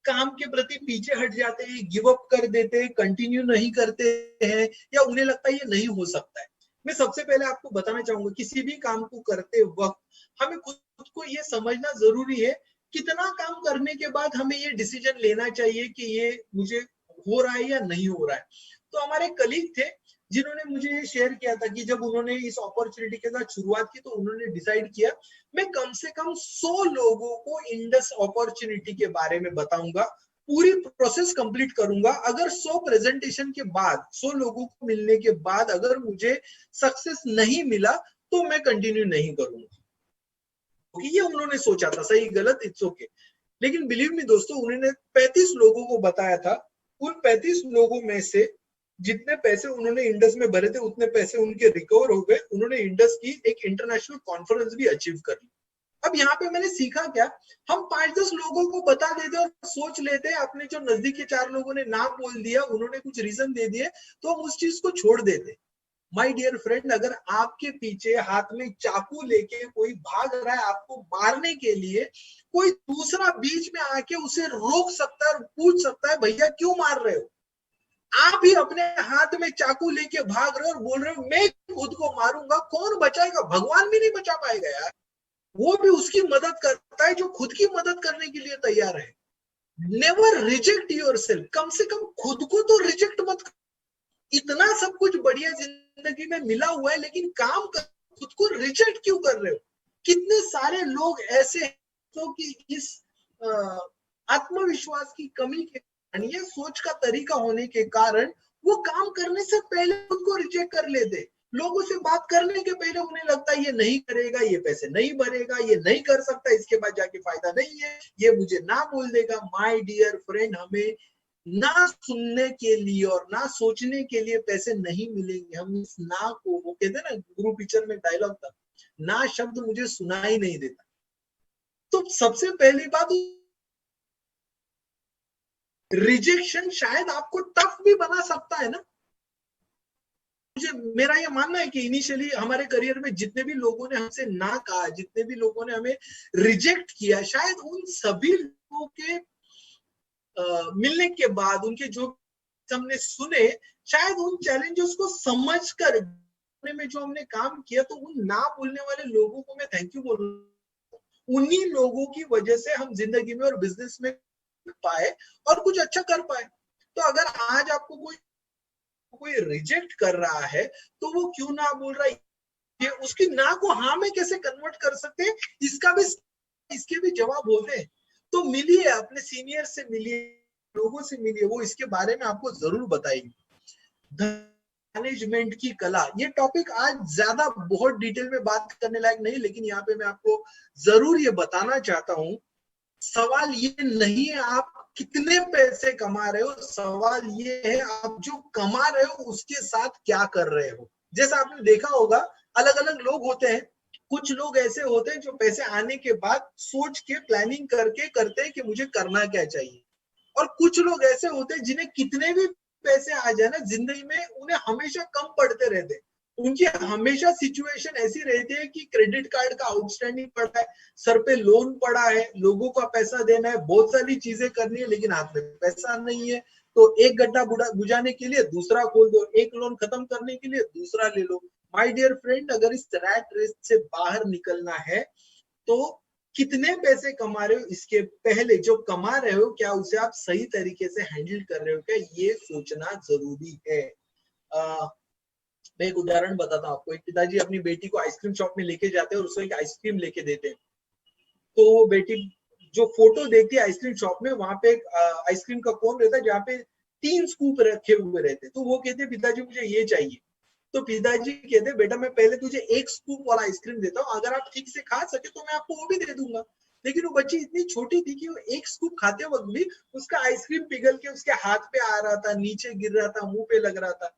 काम के प्रति पीछे हट जाते हैं, गिव अप कर देते हैं, कंटिन्यू नहीं करते हैं, या उन्हें लगता है ये नहीं हो सकता है। मैं सबसे पहले आपको बताना चाहूंगा, किसी भी काम को करते वक्त हमें खुद को ये समझना जरूरी है, कितना काम करने के बाद हमें ये डिसीजन लेना चाहिए कि ये मुझे हो रहा है या नहीं हो रहा है। तो हमारे कलीग थे जिन्होंने मुझे ये शेयर किया था कि जब उन्होंने इस अपॉर्चुनिटी के साथ शुरुआत की, तो उन्होंने डिसाइड किया मैं कम से कम 100 लोगों को इंडस अपॉर्चुनिटी के बारे में बताऊंगा, पूरी प्रोसेस कंप्लीट करूंगा। अगर 100 प्रेजेंटेशन के बाद, 100 लोगों को मिलने के बाद अगर मुझे सक्सेस नहीं मिला तो मैं कंटिन्यू नहीं करूंगा। ये उन्होंने सोचा था, सही गलत इट्स ओके। लेकिन बिलीव मी दोस्तों, उन्होंने 35 लोगों को बताया था। उन 35 लोगों में से जितने पैसे उन्होंने इंडस में भरे थे उतने पैसे उनके रिकवर हो गए। उन्होंने इंडस की एक इंटरनेशनल कॉन्फ्रेंस भी अचीव कर ली। अब यहाँ पे मैंने सीखा क्या, हम 5-10 लोगों को बता देते और सोच लेते, अपने जो नजदीक के 4 लोगों ने ना बोल दिया, उन्होंने कुछ रीजन दे दिए तो हम उस चीज को छोड़ देते। माय डियर फ्रेंड, अगर आपके पीछे हाथ में चाकू लेके कोई भाग रहा है आपको मारने के लिए, कोई दूसरा बीच में आके उसे रोक सकता है और पूछ सकता है भैया क्यों मार रहे हो। आप ही अपने हाथ में चाकू लेके भाग रहे हो और बोल रहे हो मैं खुद को मारूंगा। कौन बचाएगा? भगवान भी नहीं बचा पाएगा यार। वो भी उसकी मदद करता है जो खुद की मदद करने के लिए तैयार है। Never reject yourself. कम से कम खुद को तो रिजेक्ट मत कर। इतना सब कुछ बढ़िया जिंदगी में मिला हुआ है, लेकिन काम कर, खुद को रिजेक्ट क्यों कर रहे हो? कितने सारे लोग ऐसे हैं तो कि इस आत्मविश्वास की कमी के कारण, ये सोच का तरीका होने के कारण वो काम करने से पहले खुद को रिजेक्ट कर लेते। लोगों से बात करने के पहले उन्हें लगता है ये नहीं करेगा, ये पैसे नहीं भरेगा, ये नहीं कर सकता, इसके बाद जाके फायदा नहीं है, ये मुझे ना बोल देगा। माय डियर फ्रेंड, हमें ना सुनने के लिए और ना सोचने के लिए पैसे नहीं मिलेंगे। हम इस ना को, वो कहते हैं ना, गुरु पिक्चर में डायलॉग था, ना शब्द मुझे सुनाई नहीं देता। तो सबसे पहली बात, रिजेक्शन शायद आपको टफ भी बना सकता है ना। मुझे, मेरा ये मानना है कि इनिशियली हमारे करियर में जितने भी लोगों ने हमसे ना कहा, जितने भी लोगों ने हमें रिजेक्ट किया, शायद उन सभी लोगों के मिलने के बाद, उनके जो हमने सुने, शायद उन चैलेंजेस को समझकर में जो हमने काम किया, तो उन ना बोलने वाले लोगों को मैं थैंक यू बोल रहा हूँ। उन्हीं लोगों की वजह से हम जिंदगी में और बिजनेस में पाए और कुछ अच्छा कर पाए। तो अगर आज आपको कोई रिजेक्ट कर रहा है तो वो क्यों ना बोल रहा है, ये उसकी ना को हाँ में कैसे कन्वर्ट कर सकते हैं, इसके भी जवाब होते हैं। तो मिलिए, अपने सीनियर से मिलिए, लोगों से मिलिए, वो इसके बारे में आपको जरूर बताएंगे। मैनेजमेंट की कला, ये टॉपिक आज ज्यादा बहुत डिटेल में बात करने लायक नहीं, लेकिन यहाँ पे मैं आपको जरूर ये बताना चाहता हूँ, सवाल ये नहीं है आप कितने पैसे कमा रहे हो, सवाल ये है आप जो कमा रहे हो उसके साथ क्या कर रहे हो। जैसा आपने देखा होगा, अलग अलग लोग होते हैं। कुछ लोग ऐसे होते हैं जो पैसे आने के बाद सोच के प्लानिंग करके करते हैं कि मुझे करना क्या चाहिए, और कुछ लोग ऐसे होते हैं जिन्हें कितने भी पैसे आ जाए ना जिंदगी में, उन्हें हमेशा कम पड़ते रहते हैं। उनकी हमेशा सिचुएशन ऐसी रहती है कि क्रेडिट कार्ड का आउटस्टैंडिंग पड़ा है, सर पे लोन पड़ा है, लोगों का पैसा देना है, बहुत सारी चीजें करनी है, लेकिन हाथ में पैसा नहीं है। तो एक गड्ढा बुझाने के लिए दूसरा खोल दो, एक लोन खत्म करने के लिए दूसरा ले लो। माय डियर फ्रेंड, अगर इस रैट रेस से बाहर निकलना है तो कितने पैसे कमा रहे हो इसके पहले जो कमा रहे हो, क्या उसे आप सही तरीके से हैंडल कर रहे हो क्या, ये सोचना जरूरी है। मैं एक उदाहरण बताता हूँ आपको। एक पिताजी अपनी बेटी को आइसक्रीम शॉप में लेके जाते हैं और उसको एक आइसक्रीम लेके देते हैं। तो वो बेटी जो फोटो देखती है आइसक्रीम शॉप में, वहां पे एक आइसक्रीम का कोन रहता है जहाँ पे 3 स्कूप रखे हुए रहते हैं। तो वो कहते हैं पिताजी मुझे ये चाहिए। तो पिताजी कहते बेटा मैं पहले तुझे 1 स्कूप वाला आइसक्रीम देता हूँ, अगर आप ठीक से खा सके तो मैं आपको वो भी दे दूंगा। लेकिन वो बच्ची इतनी छोटी थी कि वो 1 स्कूप खाते वक्त भी उसका आइसक्रीम पिघल के उसके हाथ पे आ रहा था, नीचे गिर रहा था, मुंह पे लग रहा था।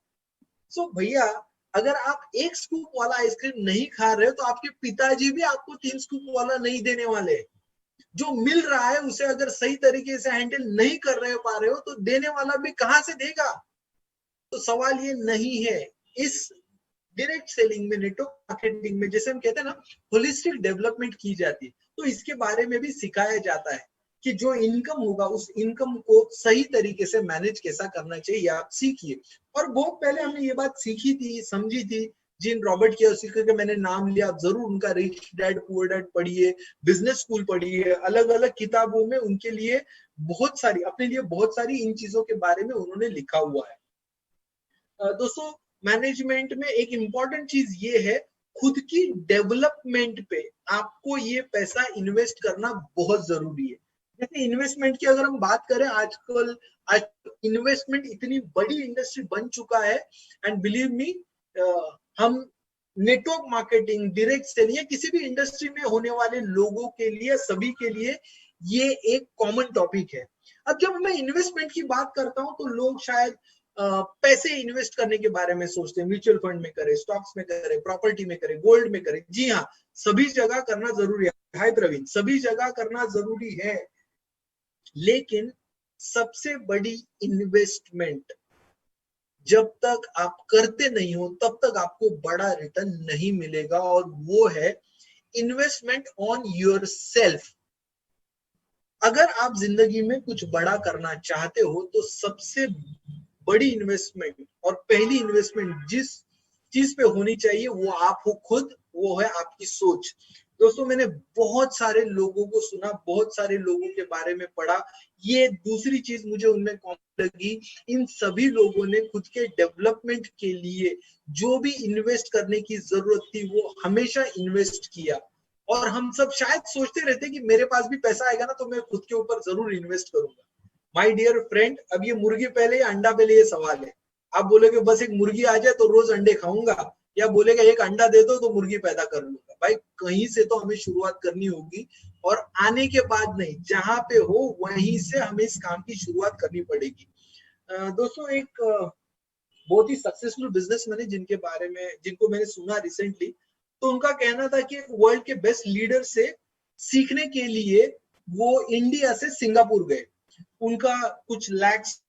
सो भैया, अगर आप 1 स्कूप वाला आइसक्रीम नहीं खा रहे हो तो आपके पिताजी भी आपको 3 स्कूप वाला नहीं देने वाले। जो मिल रहा है उसे अगर सही तरीके से हैंडल नहीं कर रहे पा रहे हो तो देने वाला भी कहां से देगा। तो सवाल ये नहीं है। इस डायरेक्ट सेलिंग में, नेटवर्क मार्केटिंग में, जैसे हम कहते हैं ना, होलिस्टिक डेवलपमेंट की जाती है, तो इसके बारे में भी सिखाया जाता है कि जो इनकम होगा उस इनकम को सही तरीके से मैनेज कैसा करना चाहिए, आप सीखिए। और बहुत पहले हमने ये बात सीखी थी, समझी थी। जिन रॉबर्ट कियोसाकी का मैंने नाम लिया, आप जरूर उनका रिच डैड पुअर डैड पढ़िए, बिजनेस स्कूल पढ़िए, अलग अलग किताबों में उनके लिए बहुत सारी, अपने लिए बहुत सारी इन चीजों के बारे में उन्होंने लिखा हुआ है। दोस्तों, मैनेजमेंट में एक इंपॉर्टेंट चीज ये है, खुद की डेवलपमेंट पे आपको ये पैसा इन्वेस्ट करना बहुत जरूरी है। जैसे इन्वेस्टमेंट की अगर हम बात करें, आजकल आज इन्वेस्टमेंट इतनी बड़ी इंडस्ट्री बन चुका है, एंड बिलीव मी, हम नेटवर्क मार्केटिंग, डायरेक्ट सेलिंग या किसी भी इंडस्ट्री में होने वाले लोगों के लिए, सभी के लिए ये एक कॉमन टॉपिक है। अब जब मैं इन्वेस्टमेंट की बात करता हूं तो लोग शायद पैसे इन्वेस्ट करने के बारे में सोचते हैं, म्यूचुअल फंड में करें, स्टॉक्स में करें, प्रॉपर्टी में करें, गोल्ड में करें। जी हाँ, सभी जगह करना जरूरी है। हाय प्रवीण, सभी जगह करना जरूरी है, लेकिन सबसे बड़ी इन्वेस्टमेंट जब तक आप करते नहीं हो तब तक आपको बड़ा रिटर्न नहीं मिलेगा, और वो है इन्वेस्टमेंट ऑन योर सेल्फ। अगर आप जिंदगी में कुछ बड़ा करना चाहते हो तो सबसे बड़ी इन्वेस्टमेंट और पहली इन्वेस्टमेंट जिस चीज पे होनी चाहिए वो आप हो खुद, वो है आपकी सोच। दोस्तों, मैंने बहुत सारे लोगों को सुना, बहुत सारे लोगों के बारे में पढ़ा। ये दूसरी चीज मुझे उनमें कॉमन लगी, इन सभी लोगों ने खुद के डेवलपमेंट के लिए जो भी इन्वेस्ट करने की जरूरत थी वो हमेशा इन्वेस्ट किया। और हम सब शायद सोचते रहते कि मेरे पास भी पैसा आएगा ना तो मैं खुद के ऊपर जरूर इन्वेस्ट करूंगा। माय डियर फ्रेंड, अब ये मुर्गी पहले या अंडा पहले, ये सवाल है। आप बोलोगे बस एक मुर्गी आ जाए तो रोज अंडे खाऊंगा, या बोलेगा एक अंडा दे दो तो मुर्गी पैदा कर लूंगा। भाई, कहीं से तो हमें शुरुआत करनी होगी, और आने के बाद नहीं, जहां पे हो वहीं से हमें इस काम की शुरुआत करनी पड़ेगी। दोस्तों, एक बहुत ही सक्सेसफुल बिजनेसमैन है जिनको मैंने सुना रिसेंटली, तो उनका कहना था कि वर्ल्ड के बेस्ट लीडर से सीखने के लिए वो इंडिया से सिंगापुर गए। उनका कुछ लैक्स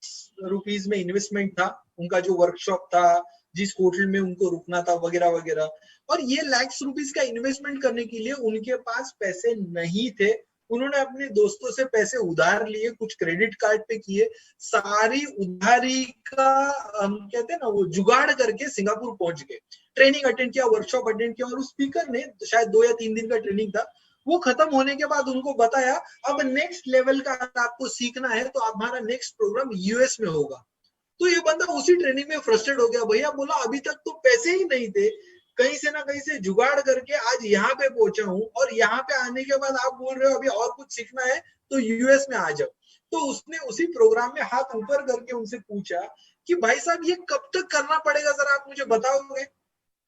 रुपीस में इन्वेस्टमेंट था, उनका जो वर्कशॉप था, जिस होटल में उनको रुकना था, वगैरह वगैरह। और ये लैक्स रुपीस का इन्वेस्टमेंट करने के लिए उनके पास पैसे नहीं थे। उन्होंने अपने दोस्तों से पैसे उधार लिए, कुछ क्रेडिट कार्ड पे किए, सारी उधारी का हम कहते हैं ना वो जुगाड़ करके सिंगापुर पहुंच गए। ट्रेनिंग अटेंड किया, वर्कशॉप अटेंड किया, और उस स्पीकर ने, शायद 2 या 3 दिन का ट्रेनिंग था, वो खत्म होने के बाद उनको बताया अब नेक्स्ट लेवल का आपको सीखना है तो हमारा नेक्स्ट प्रोग्राम यूएस में होगा। तो ये बंदा उसी ट्रेनिंग में फ्रस्ट्रेट हो गया। भैया, बोला अभी तक तो पैसे ही नहीं थे, कहीं से ना कहीं से जुगाड़ करके आज यहाँ पे पहुंचा हूँ, और यहाँ पे आने के बाद आप बोल रहे हो अभी और कुछ सीखना है तो यूएस में आ जाओ। तो उसने उसी प्रोग्राम में हाथ ऊपर करके उनसे पूछा कि भाई साहब, ये कब तक करना पड़ेगा, जरा आप मुझे बताओगे?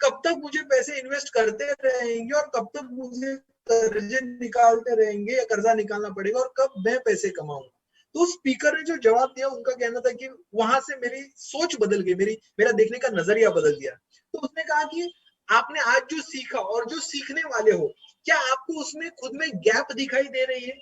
कब तक मुझे पैसे इन्वेस्ट करते रहेंगे, और कब तक मुझे कर्जे निकालते रहेंगे या कर्जा निकालना पड़ेगा, और कब मैं पैसे कमाऊंगा? तो स्पीकर ने जो जवाब दिया, उनका कहना था कि वहां से मेरी सोच बदल गई, मेरा देखने का नजरिया बदल गया। तो उसने कहा कि आपने आज जो सीखा और जो सीखने वाले हो, क्या आपको उसमें खुद में गैप दिखाई दे रही है?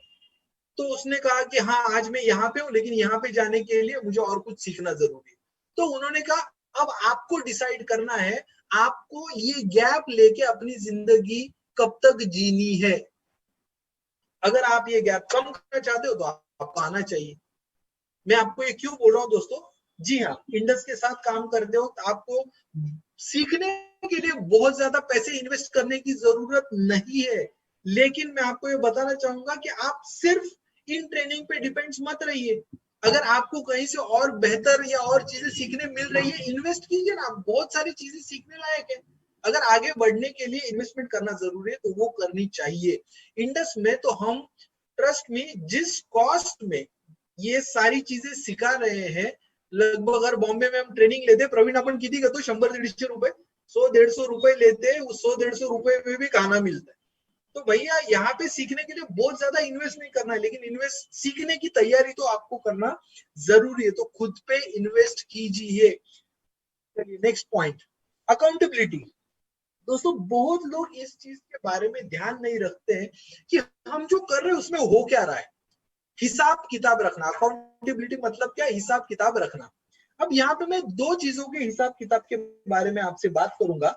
तो उसने कहा कि हाँ, आज मैं यहाँ पे हूँ, लेकिन यहाँ पे जाने के लिए मुझे और कुछ सीखना जरूरी है। तो उन्होंने कहा अब आपको डिसाइड करना है, आपको ये गैप लेके अपनी जिंदगी कब तक जीनी है। अगर आप ये गैप कम करना चाहते हो तो आपको आना चाहिए। मैं आपको ये क्यों बोल रहा हूँ दोस्तों? जी हाँ, इंडस के साथ काम करते हो तो आपको सीखने के लिए बहुत ज्यादा पैसे इन्वेस्ट करने की जरूरत नहीं है, लेकिन मैं आपको ये बताना चाहूंगा कि आप सिर्फ इन ट्रेनिंग पे डिपेंड्स मत रहिए। अगर आपको कहीं से और बेहतर या और चीजें सीखने मिल रही है, इन्वेस्ट कीजिए ना, बहुत सारी चीजें सीखने लायक है। अगर आगे बढ़ने के लिए इन्वेस्टमेंट करना जरूरी है तो वो करनी चाहिए। इंडस में तो हम, ट्रस्ट में, जिस कॉस्ट में ये सारी चीजें सिखा रहे हैं, लगभग अगर बॉम्बे में हम ट्रेनिंग लेते, प्रवीण आपण किती घेतो, 100-150 रुपए, 100-150 रुपए लेते, उस 100-150 रुपए में भी खाना मिलता है। तो भैया, यहाँ पे सीखने के लिए बहुत ज्यादा इन्वेस्ट नहीं करना है, लेकिन इन्वेस्ट, सीखने की तैयारी तो आपको करना जरूरी है, तो खुद पे इन्वेस्ट कीजिए। Next point, accountability. दोस्तों, बहुत लोग इस चीज के बारे में ध्यान नहीं रखते हैं कि हम जो कर रहे हैं उसमें हो क्या रहा है। हिसाब किताब रखना, अकाउंटेबिलिटी मतलब क्या? हिसाब किताब रखना। अब यहाँ पे मैं दो चीजों के हिसाब किताब के बारे में आपसे बात करूंगा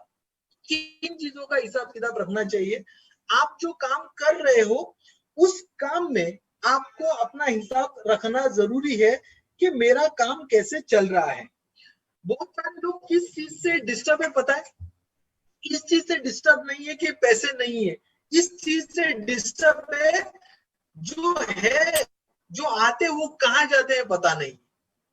कि इन चीजों का हिसाब किताब रखना चाहिए। आप जो काम कर रहे हो उस काम में आपको अपना हिसाब रखना जरूरी है कि मेरा काम कैसे चल रहा है। बहुत सारे लोग किस चीज से डिस्टर्ब है पता है? इस चीज से डिस्टर्ब नहीं है कि पैसे नहीं है, इस चीज से डिस्टर्ब है जो है, जो आते वो कहाँ जाते हैं पता नहीं।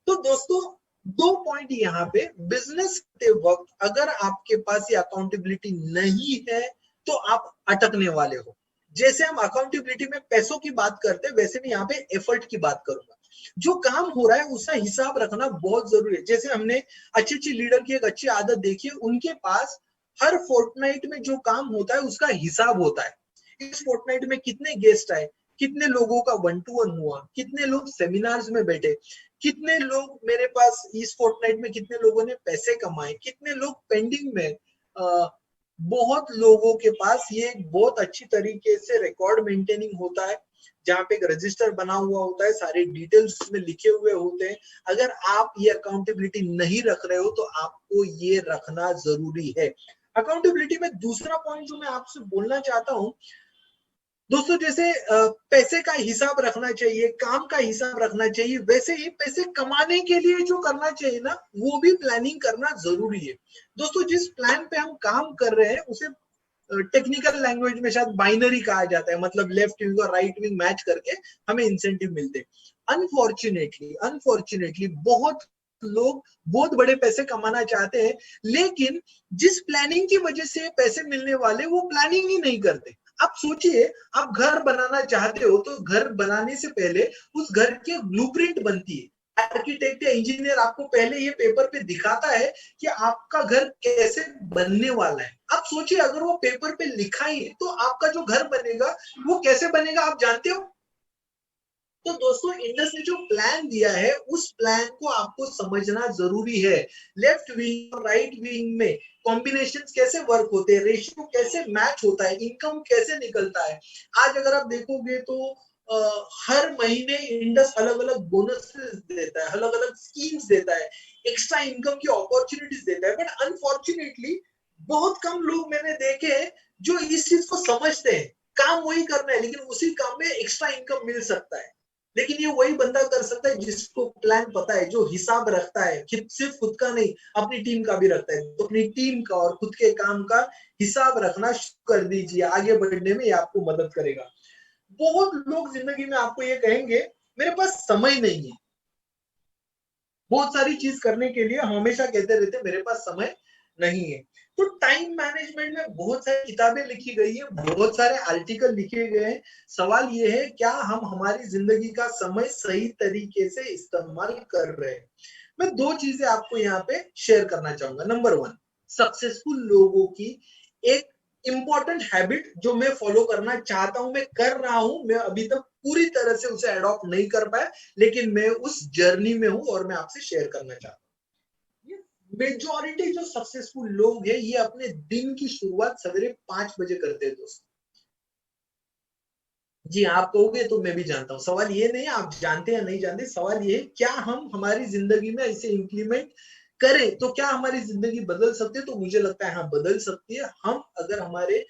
तो दोस्तों, दो पॉइंट यहाँ पे, बिजनेस के वक्त अगर आपके पास ये अकाउंटेबिलिटी नहीं है तो आप अटकने वाले हो। जैसे हम अकाउंटेबिलिटी में पैसों की बात करते हैं, वैसे मैं यहाँ पे एफर्ट की बात करूंगा। जो काम हो रहा है उसका हिसाब रखना बहुत जरूरी है। जैसे हमने अच्छी अच्छी लीडर की एक अच्छी आदत देखी है, उनके पास हर फोर्टनाइट में जो काम होता है उसका हिसाब होता है। इस फोर्टनाइट में कितने गेस्ट आए, कितने लोगों का 1-to-1 हुआ, कितने लोग सेमिनार्स में बैठे, कितने लोग मेरे पास इस फोर्टनाइट में, कितने लोगों ने पैसे कमाए, कितने लोग पेंडिंग में। बहुत लोगों के पास ये बहुत अच्छी तरीके से रिकॉर्ड मेंटेनिंग होता है, जहाँ पे एक रजिस्टर बना हुआ होता है, सारे डिटेल्स में लिखे हुए होते हैं। अगर आप ये अकाउंटेबिलिटी नहीं रख रहे हो तो आपको ये रखना जरूरी है। अकाउंटेबिलिटी में दूसरा पॉइंट जो मैं आपसे बोलना चाहता हूँ दोस्तों, जैसे पैसे का हिसाब रखना चाहिए, काम का हिसाब रखना चाहिए, वैसे ही पैसे कमाने के लिए जो करना चाहिए ना, वो भी प्लानिंग करना जरूरी है। दोस्तों, जिस प्लान पे हम काम कर रहे हैं उसे टेक्निकल लैंग्वेज में शायद बाइनरी कहा जाता है, मतलब लेफ्ट विंग और राइट विंग मैच करके हमें इंसेंटिव मिलते हैं। अनफॉर्चुनेटली बहुत लोग बहुत बड़े पैसे कमाना चाहते हैं, लेकिन जिस प्लानिंग की वजह से पैसे मिलने वाले, वो प्लानिंग ही नहीं करते। आप सोचिए, आप घर बनाना चाहते हो तो घर बनाने से पहले उस घर की ब्लूप्रिंट बनती है। आर्किटेक्ट या इंजीनियर आपको पहले ये पेपर पे दिखाता है कि आपका घर कैसे बनने वाला है। आप सोचिए, अगर वो पेपर पे लिखा ही है तो आपका जो घर बनेगा वो कैसे बनेगा, आप जानते हो। तो दोस्तों, इंडस ने जो प्लान दिया है उस प्लान को आपको समझना जरूरी है। लेफ्ट विंग और राइट विंग में कॉम्बिनेशन कैसे वर्क होते हैं, रेशियो कैसे मैच होता है, इनकम कैसे निकलता है। आज अगर आप देखोगे तो हर महीने इंडस अलग अलग बोनसेस देता है, अलग अलग स्कीम्स देता है, एक्स्ट्रा इनकम की अपॉर्चुनिटीज देता है। बट अनफॉर्चुनेटली बहुत कम लोग मैंने देखे हैं जो इस चीज को समझते हैं। काम वही करना है, लेकिन उसी काम में एक्स्ट्रा इनकम मिल सकता है। लेकिन ये वही बंदा कर सकता है जिसको प्लान पता है, जो हिसाब रखता है, सिर्फ खुद का नहीं अपनी टीम का भी रखता है। तो अपनी टीम का और खुद के काम का हिसाब रखना शुरू कर दीजिए, आगे बढ़ने में ये आपको मदद करेगा। बहुत लोग जिंदगी में आपको ये कहेंगे मेरे पास समय नहीं है, बहुत सारी चीज करने के लिए हमेशा कहते रहते मेरे पास समय नहीं है। तो टाइम मैनेजमेंट में बहुत सारी किताबें लिखी गई है, बहुत सारे आर्टिकल लिखे गए हैं। सवाल ये है, क्या हम हमारी जिंदगी का समय सही तरीके से इस्तेमाल कर रहे हैं। मैं दो चीजें आपको यहाँ पे शेयर करना चाहूंगा। नंबर वन, सक्सेसफुल लोगों की एक इंपॉर्टेंट हैबिट जो मैं फॉलो करना चाहता हूं, मैं कर रहा हूं, मैं अभी तक पूरी तरह से उसे अडॉप्ट नहीं कर पाया, लेकिन मैं उस जर्नी में हूं और मैं आपसे शेयर करना चाहता हूँ। मेजॉरिटी जो सक्सेसफुल लोग हैं, ये अपने दिन की शुरुआत सवेरे 5 बजे करते हैं दोस्तों। जी, आप कहोगे तो मैं भी जानता हूँ। सवाल ये नहीं है आप जानते या नहीं जानते, सवाल ये है क्या हम हमारी जिंदगी में इसे इंप्लीमेंट करें तो क्या हमारी जिंदगी बदल सकती है। तो मुझे लगता है हाँ, बदल सकती है। हम अगर हमारे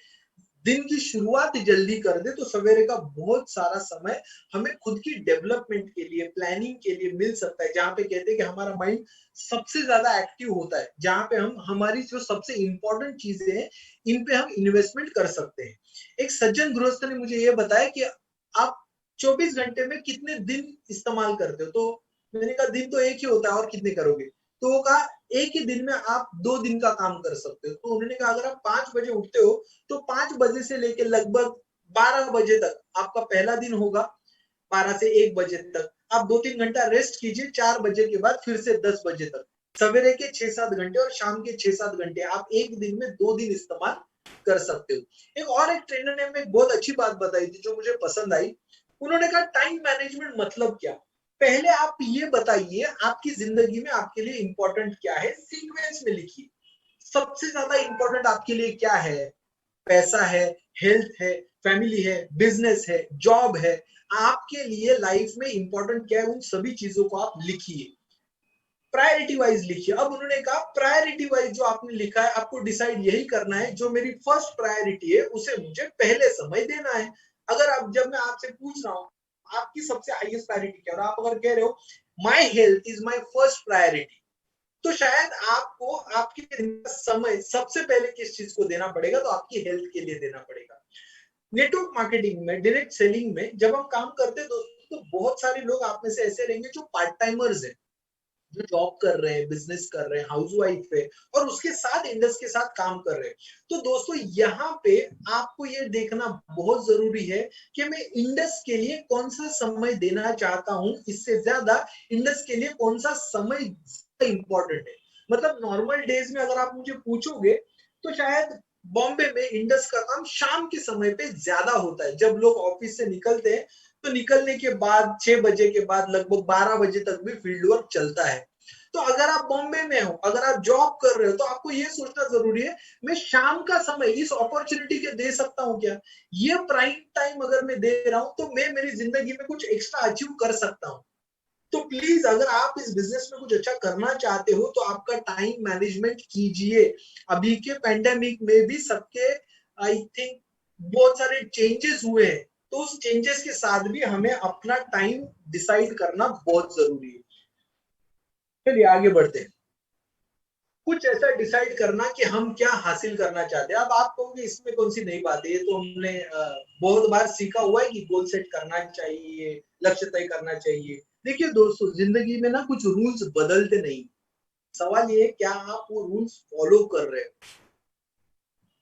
दिन की शुरुआत जल्दी कर दे तो सवेरे का बहुत सारा समय हमें खुद की डेवलपमेंट के लिए, प्लानिंग के लिए मिल सकता है। जहां पे कहते हैं कि हमारा माइंड सबसे ज्यादा एक्टिव होता है, जहां पे हम हमारी जो सबसे इंपॉर्टेंट चीजें हैं इन पे हम इन्वेस्टमेंट कर सकते हैं। एक सज्जन गृहस्थ ने मुझे ये बताया कि आप 24 घंटे में कितने दिन इस्तेमाल करते हो। तो मैंने कहा दिन तो एक ही होता है और कितने करोगे। तो वो कहा एक ही दिन में आप 2 दिन का काम कर सकते हो। तो उन्होंने कहा अगर आप 5 बजे उठते हो तो 5 बजे से लेकर लगभग 12 बजे तक आपका पहला दिन होगा। 12 से 1 बजे तक आप 2-3 घंटा रेस्ट कीजिए। 4 बजे के बाद फिर से 10 बजे तक, सवेरे के 6-7 घंटे और शाम के 6-7 घंटे आप एक दिन में 2 दिन इस्तेमाल कर सकते हो। एक ट्रेनर ने हमें बहुत अच्छी बात बताई थी जो मुझे पसंद आई। उन्होंने कहा टाइम मैनेजमेंट मतलब क्या। पहले आप ये बताइए आपकी जिंदगी में आपके लिए इंपॉर्टेंट क्या है, सीक्वेंस में लिखिए। सबसे ज्यादा इंपॉर्टेंट आपके लिए क्या है। पैसा है, हेल्थ है, फैमिली है, बिजनेस है, जॉब है। आपके लिए लाइफ में इंपॉर्टेंट क्या है, उन सभी चीजों को आप लिखिए, प्रायोरिटी वाइज लिखिए। अब उन्होंने कहा प्रायोरिटी वाइज जो आपने लिखा है आपको डिसाइड यही करना है, जो मेरी फर्स्ट प्रायोरिटी है उसे मुझे पहले समय देना है। अगर आप, जब मैं आपसे पूछ रहा हूँ आपकी सबसे हाईएस्ट प्रायोरिटी क्या है, और आप अगर कह रहे हो my health is my first priority, तो शायद आपको आपके समय सबसे पहले किस चीज को देना पड़ेगा, तो आपकी हेल्थ के लिए देना पड़ेगा। नेटवर्क मार्केटिंग में, डायरेक्ट सेलिंग में जब हम काम करते हैं दोस्तों, तो बहुत सारे लोग आप में से ऐसे रहेंगे जो पार्ट टाइमर्स हैं। जो जॉब कर रहे हैं, बिजनेस कर रहे हैं, हाउसवाइफ है और उसके साथ इंडस के साथ काम कर रहे हैं। तो दोस्तों यहाँ पे आपको ये देखना बहुत जरूरी है कि मैं इंडस के लिए कौन सा समय देना चाहता हूँ, इससे ज्यादा इंडस के लिए कौन सा समय इंपॉर्टेंट है। मतलब नॉर्मल डेज में अगर आप मुझे पूछोगे तो शायद बॉम्बे में इंडस का काम शाम के समय पे ज्यादा होता है। जब लोग ऑफिस से निकलते हैं तो निकलने के बाद 6 बजे के बाद लगभग 12 बजे तक भी फील्ड वर्क चलता है। तो अगर आप बॉम्बे में हो, अगर आप जॉब कर रहे हो, तो आपको ये सोचना जरूरी है मैं शाम का समय इस अपॉर्चुनिटी के दे सकता हूँ क्या। ये प्राइम टाइम अगर मैं दे रहा हूँ तो मैं मेरी जिंदगी में कुछ एक्स्ट्रा अचीव कर सकता हूँ। तो प्लीज अगर आप इस बिजनेस में कुछ अच्छा करना चाहते हो तो आपका टाइम मैनेजमेंट कीजिए। अभी के पेंडेमिक में भी सबके आई थिंक बहुत सारे चेंजेस हुए हैं, तो उस चेंजेस के साथ भी हमें अपना टाइम डिसाइड करना बहुत जरूरी है। चलिए आगे बढ़ते हैं। कुछ ऐसा डिसाइड करना कि हम क्या हासिल करना चाहते हैं। अब आप कहोगे इसमें कौन सी नई बात है, ये तो हमने बहुत बार सीखा हुआ है कि गोल सेट करना चाहिए, लक्ष्य तय करना चाहिए। देखिए दोस्तों, जिंदगी में ना कुछ रूल्स बदलते नहीं। सवाल ये है क्या आप वो रूल्स फॉलो कर रहे हो।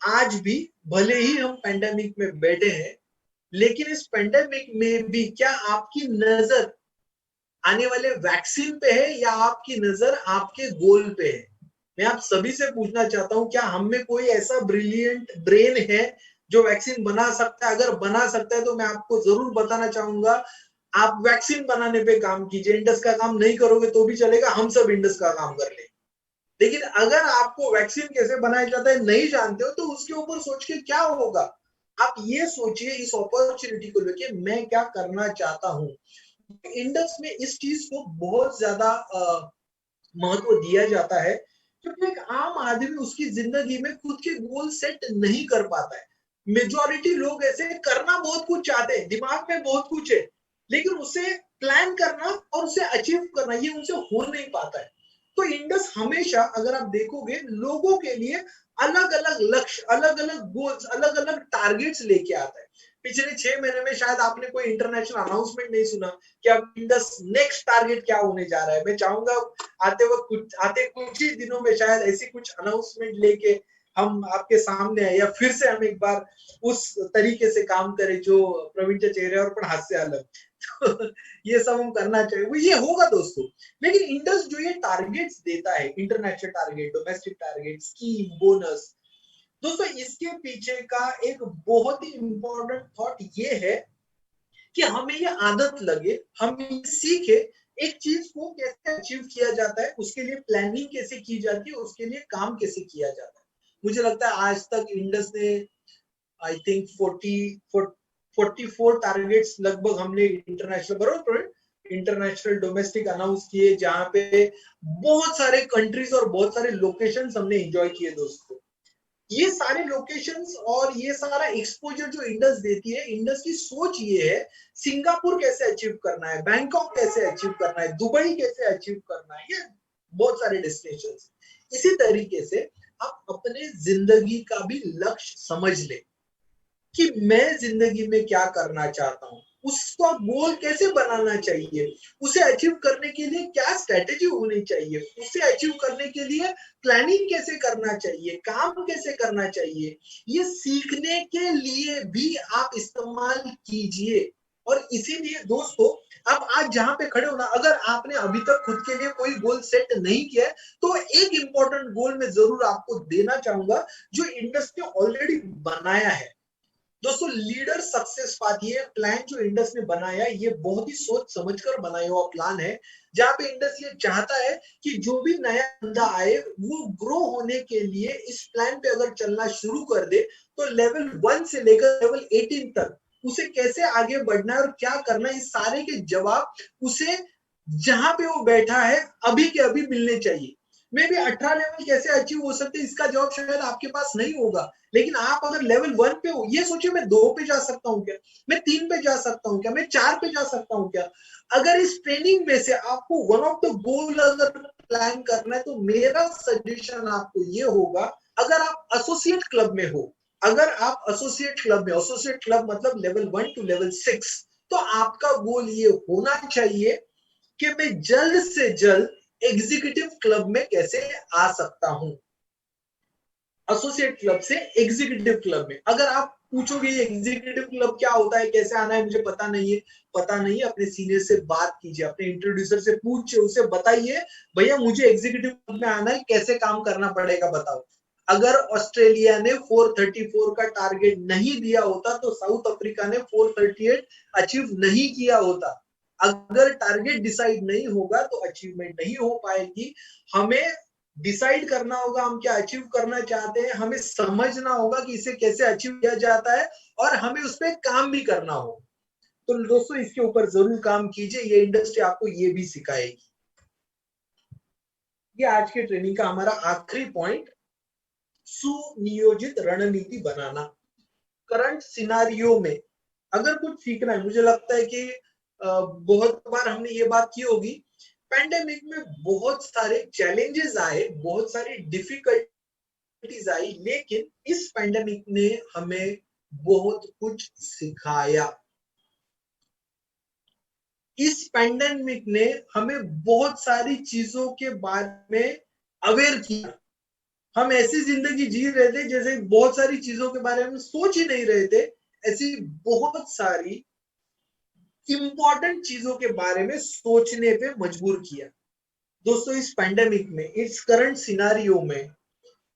आज भी भले ही हम पेंडेमिक में बैठे हैं, लेकिन इस पेंडेमिक में भी क्या आपकी नजर आने वाले वैक्सीन पे है या आपकी नजर आपके गोल पे है। मैं आप सभी से पूछना चाहता हूं क्या हम में कोई ऐसा ब्रिलियंट ब्रेन है जो वैक्सीन बना सकता है। अगर बना सकता है तो मैं आपको जरूर बताना चाहूंगा, आप वैक्सीन बनाने पे काम कीजिए। इंडस का काम नहीं करोगे तो भी चलेगा, हम सब इंडस का काम कर ले। लेकिन अगर आपको वैक्सीन कैसे बनाया जाता है नहीं जानते हो तो उसके ऊपर सोच के क्या होगा। आप ये सोचिए इस अपॉर्चुनिटी को लेके मैं क्या करना चाहता हूँ। इंडस में इस चीज को बहुत ज्यादा महत्व दिया जाता है, क्योंकि एक आम आदमी उसकी जिंदगी में खुद के गोल सेट नहीं कर पाता है। मेजोरिटी लोग ऐसे करना बहुत कुछ चाहते हैं, दिमाग में बहुत कुछ है, लेकिन उसे प्लान करना और उसे अचीव करना ये उनसे हो नहीं पाता है। तो इंडस हमेशा अगर आप देखोगे लोगों के लिए अलग अलग लक्ष्य, अलग अलग गोल्स, अलग अलग टारगेट्स लेके आता है। पिछले 6 महीने में शायद आपने कोई इंटरनेशनल अनाउंसमेंट नहीं सुना कि अब इंडस नेक्स्ट टारगेट क्या होने जा रहा है। मैं चाहूंगा आते कुछ ही दिनों में शायद ऐसी कुछ अनाउंसमेंट लेके हम आपके सामने आए, या फिर से हम एक बार उस तरीके से काम करें जो प्रवीण चेहरे और पण हास्य अलग। तो ये सब हम करना चाहिए, वो ये होगा दोस्तों। लेकिन इंडस जो ये टारगेट्स देता है, international target, domestic target, scheme, bonus, दोस्तों इसके पीछे का एक बहुत ही इंपॉर्टेंट थॉट ये है कि हमें ये आदत लगे, हम ये सीखे एक चीज को कैसे अचीव किया जाता है, उसके लिए प्लानिंग कैसे की जाती है, उसके लिए काम कैसे किया जाता है। मुझे लगता है आज तक इंडस ने आई थिंक 44 टारगेट्स लगभग हमने इंटरनेशनल, बरोबर, इंटरनेशनल डोमेस्टिक अनाउंस किए, जहां पे बहुत सारे कंट्रीज और बहुत सारे लोकेशंस हमने एंजॉय किए दोस्तों। ये सारे लोकेशंस और ये सारा एक्सपोजर जो इंडस देती है, इंडस की सोच ये है सिंगापुर कैसे अचीव करना है, बैंकॉक कैसे अचीव करना है, दुबई कैसे अचीव करना है, ये बहुत सारे डेस्टिनेशन। इसी तरीके से आप अपने जिंदगी का भी लक्ष्य समझ ले कि मैं जिंदगी में क्या करना चाहता हूँ, उसका गोल कैसे बनाना चाहिए, उसे अचीव करने के लिए क्या स्ट्रेटेजी होनी चाहिए, उसे अचीव करने के लिए प्लानिंग कैसे करना चाहिए, काम कैसे करना चाहिए। ये सीखने के लिए भी आप इस्तेमाल कीजिए। और इसीलिए दोस्तों आप आज जहां पे खड़े हो ना, अगर आपने अभी तक खुद के लिए कोई गोल सेट नहीं किया है तो एक इंपॉर्टेंट गोल मैं जरूर आपको देना चाहूंगा जो इंडस ने ऑलरेडी बनाया है। दोस्तों लीडर सक्सेस पाथ, ये प्लान जो इंडस ने बनाया ये बहुत ही सोच समझकर बनाया हुआ प्लान है, जहां पे इंडस ये चाहता है कि जो भी नया बंदा आए वो ग्रो होने के लिए इस प्लान पे अगर चलना शुरू कर दे तो लेवल 1 से लेकर लेवल 18 तक उसे कैसे आगे बढ़ना है और क्या करना है, इस सारे के जवाब उसे जहां पे वो बैठा है अभी के अभी मिलने चाहिए। मे भी 18 लेवल कैसे अचीव हो सकते हैं इसका जवाब शायद आपके पास नहीं होगा, लेकिन आप अगर लेवल 1 पे हो, ये सोचिए मैं 2 पे जा सकता हूँ क्या, मैं 3 पे जा सकता हूँ क्या, मैं 4 पे जा सकता हूँ क्या। अगर इस ट्रेनिंग में से आपको वन ऑफ द गोल अगर प्लान करना है तो मेरा सजेशन आपको ये होगा, अगर आप एसोसिएट क्लब में हो, अगर आप एसोसिएट क्लब में, एसोसिएट क्लब मतलब लेवल 1 टू लेवल 6, तो आपका गोल ये होना चाहिए कि मैं जल्द से जल्द एग्जीक्यूटिव क्लब में कैसे आ सकता हूं, एसोसिएट क्लब से एग्जीक्यूटिव क्लब में। अगर आप पूछोगे ये एग्जीक्यूटिव क्लब क्या होता है, कैसे आना है, मुझे पता नहीं है, पता नहीं है, अपने सीनियर से बात कीजिए, अपने इंट्रोड्यूसर से पूछिए, उसे बताइए भैया मुझे एग्जीक्यूटिव क्लब में आना है, कैसे काम करना पड़ेगा बताओ। अगर ऑस्ट्रेलिया ने 434 का टारगेट नहीं दिया होता तो साउथ अफ्रीका ने 438 अचीव नहीं किया होता। अगर टारगेट डिसाइड नहीं होगा तो अचीवमेंट नहीं हो पाएगी। हमें डिसाइड करना होगा हम क्या अचीव करना चाहते हैं, हमें समझना होगा कि इसे कैसे अचीव किया जाता है, और हमें उस पर काम भी करना होगा। तो दोस्तों इसके ऊपर जरूर काम कीजिए, ये इंडस्ट्री आपको ये भी सिखाएगी। ये आज के ट्रेनिंग का हमारा आखिरी पॉइंट, सुनियोजित रणनीति बनाना। करंट सिनारियो में अगर कुछ सीखना है, मुझे लगता है कि बहुत बार हमने ये बात की होगी, पैंडेमिक में बहुत सारे चैलेंजेस आए, बहुत सारी डिफिकल्टीज आई, लेकिन इस पैंडेमिक ने हमें बहुत कुछ सिखाया। इस पैंडेमिक ने हमें बहुत सारी चीजों के बारे में अवेयर किया। हम ऐसी जिंदगी जी रहे थे जैसे बहुत सारी चीजों के बारे में सोच ही नहीं रहे थे, ऐसी बहुत सारी इंपॉर्टेंट चीजों के बारे में सोचने पे मजबूर किया। दोस्तों इस पैंडेमिक में, इस करंट सिनारियो में,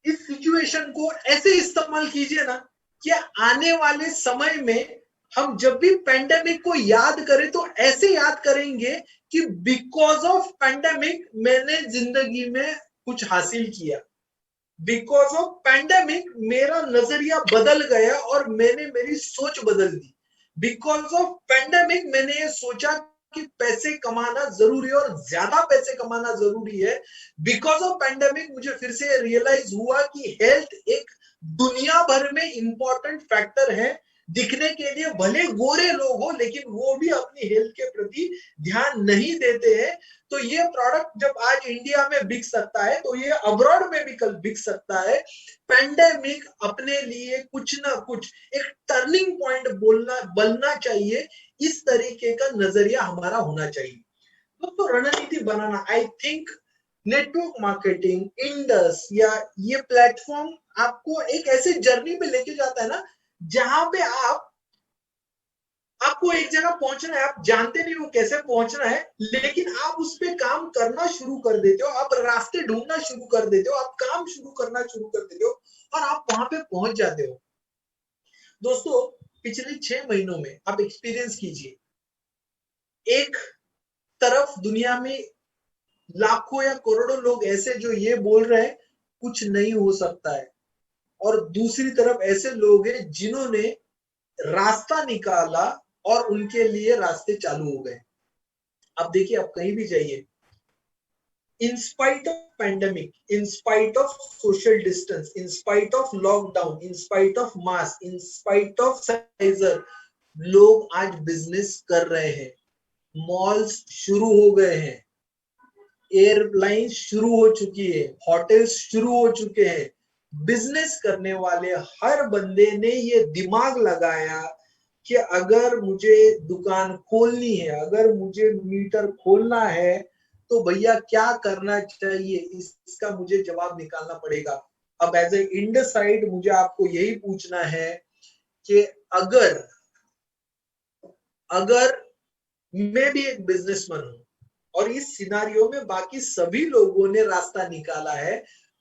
इस सिचुएशन को ऐसे इस्तेमाल कीजिए ना कि आने वाले समय में हम जब भी पैंडेमिक को याद करें तो ऐसे याद करेंगे कि बिकॉज ऑफ पैंडेमिक मैंने जिंदगी में कुछ हासिल किया, बिकॉज ऑफ पैंडेमिक मेरा नजरिया बदल गया और मैंने मेरी सोच बदल दी। बिकॉज ऑफ पैंडेमिक मैंने ये सोचा कि पैसे कमाना जरूरी है और ज्यादा पैसे कमाना जरूरी है। बिकॉज ऑफ पैंडेमिक मुझे फिर से रियलाइज हुआ कि हेल्थ एक दुनिया भर में इंपॉर्टेंट फैक्टर है। दिखने के लिए भले गोरे लोग हो लेकिन वो भी अपनी हेल्थ के प्रति ध्यान नहीं देते हैं। तो ये प्रोडक्ट जब आज इंडिया में बिक सकता है तो ये अब्रॉड में भी कल बिक सकता है। पैंडेमिक अपने लिए कुछ ना कुछ एक टर्निंग पॉइंट बनना चाहिए, इस तरीके का नजरिया हमारा होना चाहिए। तो रणनीति बनाना, आई थिंक नेटवर्क मार्केटिंग, इंडस या ये प्लेटफॉर्म आपको एक ऐसे जर्नी पे लेके जाता है ना जहां पे आपको एक जगह पहुंचना है, आप जानते नहीं हो कैसे पहुंचना है, लेकिन आप उस पर काम करना शुरू कर देते हो, आप रास्ते ढूंढना शुरू कर देते हो, आप काम शुरू करना शुरू कर देते हो और आप वहां पे पहुंच जाते हो। दोस्तों पिछले 6 महीनों में आप एक्सपीरियंस कीजिए, एक तरफ दुनिया में लाखों या करोड़ों लोग ऐसे जो ये बोल रहे हैं कुछ नहीं हो सकता है, और दूसरी तरफ ऐसे लोग हैं जिन्होंने रास्ता निकाला और उनके लिए रास्ते चालू हो गए। अब देखिए, आप कहीं भी जाइए, in spite of pandemic, in spite of social distance, in spite of lockdown, in spite of mask, in spite of sanitizer, लोग आज बिजनेस कर रहे हैं, मॉल्स शुरू हो गए हैं, एयरलाइन शुरू हो चुकी है, होटल्स शुरू हो चुके हैं। बिजनेस करने वाले हर बंदे ने ये दिमाग लगाया कि अगर मुझे दुकान खोलनी है, अगर मुझे मीटर खोलना है तो भैया क्या करना चाहिए, इसका मुझे जवाब निकालना पड़ेगा। अब एज ए इंडस साइड मुझे आपको यही पूछना है कि अगर अगर मैं भी एक बिजनेसमैन हूं और इस सिनारियो में बाकी सभी लोगों ने रास्ता निकाला है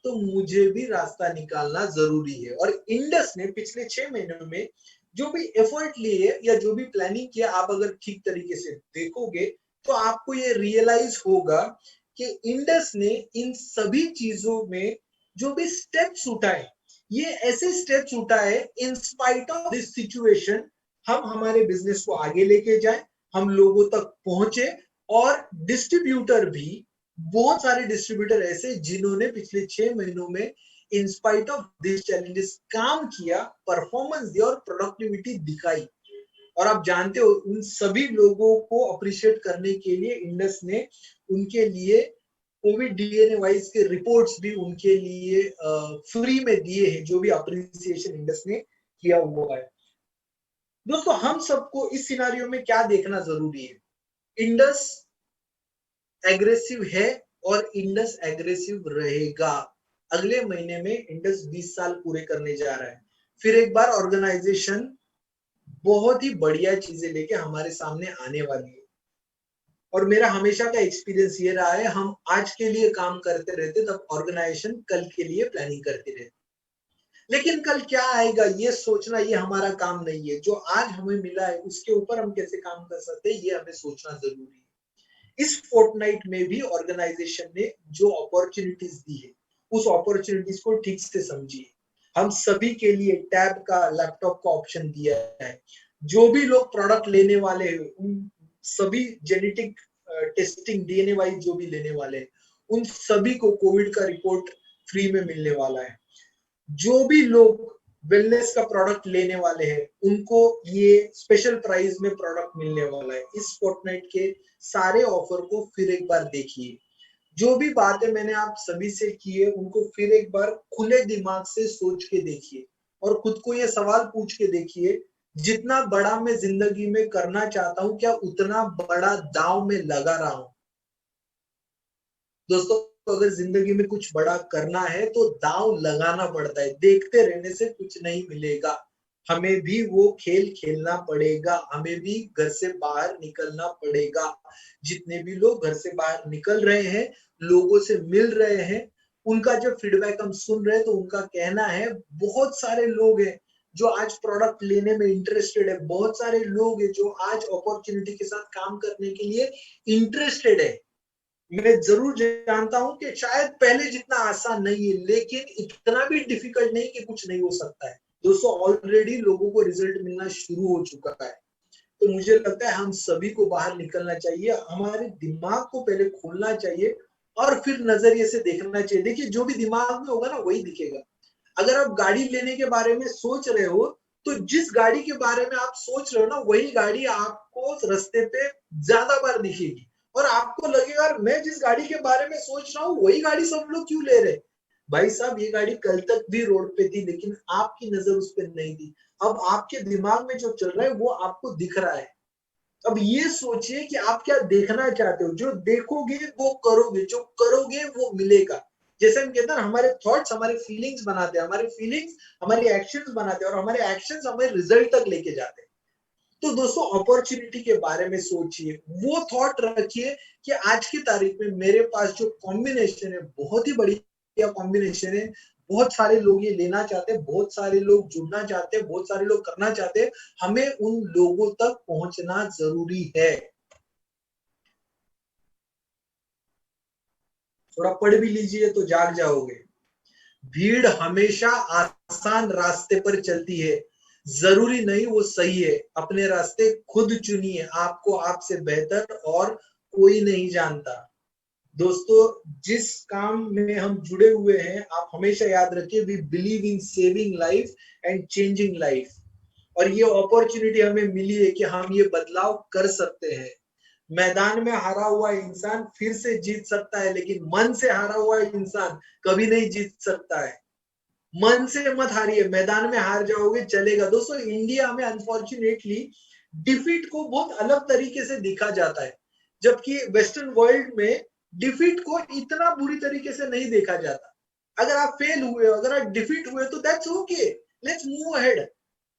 तो मुझे भी रास्ता निकालना जरूरी है। और इंडस ने पिछले 6 महीनों में जो भी एफर्ट लिए या जो भी प्लानिंग किया, आप अगर ठीक तरीके से देखोगे तो आपको ये रियलाइज होगा कि इंडस ने इन सभी चीजों में जो भी स्टेप्स उठाए, ये ऐसे स्टेप्स उठाए in spite of this situation, हम हमारे बिजनेस को आगे लेके जाए, हम लोगों तक पहुंचे। और डिस्ट्रीब्यूटर भी, बहुत सारे डिस्ट्रीब्यूटर ऐसे जिन्होंने पिछले 6 महीनों में in spite of this challenges काम किया, परफॉर्मेंस दिया और प्रोडक्टिविटी दिखाई। और आप जानते हो उन सभी लोगों को अप्रिशिएट करने के लिए इंडस ने उनके लिए कोविड डीएनए वाइज के रिपोर्ट्स भी उनके लिए फ्री में दिए हैं, जो भी अप्रिसिएशन इंडस ने किया हुआ है। दोस्तों हम सबको इस सिनारियो में क्या देखना जरूरी है, इंडस एग्रेसिव है और इंडस एग्रेसिव रहेगा। अगले महीने में इंडस 20 साल पूरे करने जा रहा है। फिर एक बार ऑर्गेनाइजेशन बहुत ही बढ़िया चीजें लेके हमारे सामने आने वाली है। और मेरा हमेशा का एक्सपीरियंस ये रहा है, हम आज के लिए काम करते रहते तब ऑर्गेनाइजेशन कल के लिए प्लानिंग करती रहती। लेकिन कल क्या आएगा ये सोचना, ये हमारा काम नहीं है। जो आज हमें मिला है उसके ऊपर हम कैसे काम कर सकते हैं ये हमें सोचना जरूरी है। इस फोर्टनाइट में भी ऑर्गेनाइजेशन ने जो अपॉर्चुनिटीज दी है उस अपॉर्चुनिटीज को ठीक से समझिए। हम सभी के लिए टैब का, लैपटॉप का ऑप्शन दिया है। जो भी लोग प्रोडक्ट लेने वाले हैं उन सभी जेनेटिक टेस्टिंग, डीएनए वाइज जो भी लेने वाले हैं उन सभी को कोविड का रिपोर्ट फ्री में मिलने वाला है। जो भी लोग वेलनेस का प्रोडक्ट लेने वाले हैं उनको ये स्पेशल प्राइस में प्रोडक्ट मिलने वाला है। इस फोर्टनाइट के सारे ऑफर को फिर एक बार देखिए। जो भी बातें मैंने आप सभी से की है उनको फिर एक बार खुले दिमाग से सोच के देखिए और खुद को ये सवाल पूछ के देखिए, जितना बड़ा मैं जिंदगी में करना चाहता हूं क्या उतना बड़ा दांव में लगा रहा हूं। दोस्तों, अगर जिंदगी में कुछ बड़ा करना है तो दांव लगाना पड़ता है। देखते रहने से कुछ नहीं मिलेगा। हमें भी वो खेल खेलना पड़ेगा। हमें भी घर से बाहर निकलना पड़ेगा। जितने भी लोग घर से बाहर निकल रहे हैं, लोगों से मिल रहे हैं, उनका जब फीडबैक हम सुन रहे हैं तो उनका कहना है बहुत सारे लोग हैं जो आज प्रोडक्ट लेने में इंटरेस्टेड है। बहुत सारे लोग हैं जो आज अपॉर्चुनिटी के साथ काम करने के लिए इंटरेस्टेड है। मैं जरूर जानता हूं कि शायद पहले जितना आसान नहीं है लेकिन इतना भी डिफिकल्ट नहीं कि कुछ नहीं हो सकता है। दोस्तों, ऑलरेडी लोगों को रिजल्ट मिलना शुरू हो चुका है। तो मुझे लगता है हम सभी को बाहर निकलना चाहिए। हमारे दिमाग को पहले खोलना चाहिए और फिर नजरिए से देखना चाहिए। देखिए, जो भी दिमाग में होगा ना वही दिखेगा। अगर आप गाड़ी लेने के बारे में सोच रहे हो तो जिस गाड़ी के बारे में आप सोच रहे हो ना वही गाड़ी आपको रास्ते पे ज्यादा बार दिखेगी और आपको लगेगा यार मैं जिस गाड़ी के बारे में सोच रहा हूँ वही गाड़ी सब लोग क्यों ले रहे। भाई साहब, ये गाड़ी कल तक भी रोड पे थी लेकिन आपकी नजर उस पर नहीं थी। अब आपके दिमाग में जो चल रहा है वो आपको दिख रहा है। अब ये सोचिए कि आप क्या देखना चाहते हो। जो देखोगे वो करोगे, जो करोगे वो मिलेगा। जैसे हम कहते हैं हमारे थॉट्स हमारे फीलिंग्स बनाते हैं, हमारे फीलिंग्स हमारे एक्शंस बनाते हैं और हमारे एक्शंस हमें रिजल्ट तक लेके जाते हैं। तो दोस्तों, अपॉर्चुनिटी के बारे में सोचिए, वो थॉट रखिए कि आज की तारीख में मेरे पास जो कॉम्बिनेशन है बहुत ही बढ़िया कॉम्बिनेशन है। बहुत सारे लोग ये लेना चाहते हैं, बहुत सारे लोग जुड़ना चाहते हैं, बहुत सारे लोग करना चाहते हैं। हमें उन लोगों तक पहुंचना जरूरी है। थोड़ा पढ़ भी लीजिए तो जाग जाओगे। भीड़ हमेशा आसान रास्ते पर चलती है। जरूरी नहीं वो सही है। अपने रास्ते खुद चुनिए। आपको आपसे बेहतर और कोई नहीं जानता। दोस्तों, जिस काम में हम जुड़े हुए हैं आप हमेशा याद रखिए, we believe in saving life and changing life. और ये अपॉर्चुनिटी हमें मिली है कि हम ये बदलाव कर सकते हैं। मैदान में हारा हुआ इंसान फिर से जीत सकता है लेकिन मन से हारा हुआ इंसान कभी नहीं जीत सकता है। मन से मत हारिए। मैदान में हार जाओगे चलेगा। दोस्तों, इंडिया में अनफॉर्चुनेटली डिफीट को बहुत अलग तरीके से देखा जाता है, जबकि वेस्टर्न वर्ल्ड में डिफीट को इतना बुरी तरीके से नहीं देखा जाता। अगर आप फेल हुए, अगर आप डिफीट हुए तो that's okay, let's move ahead.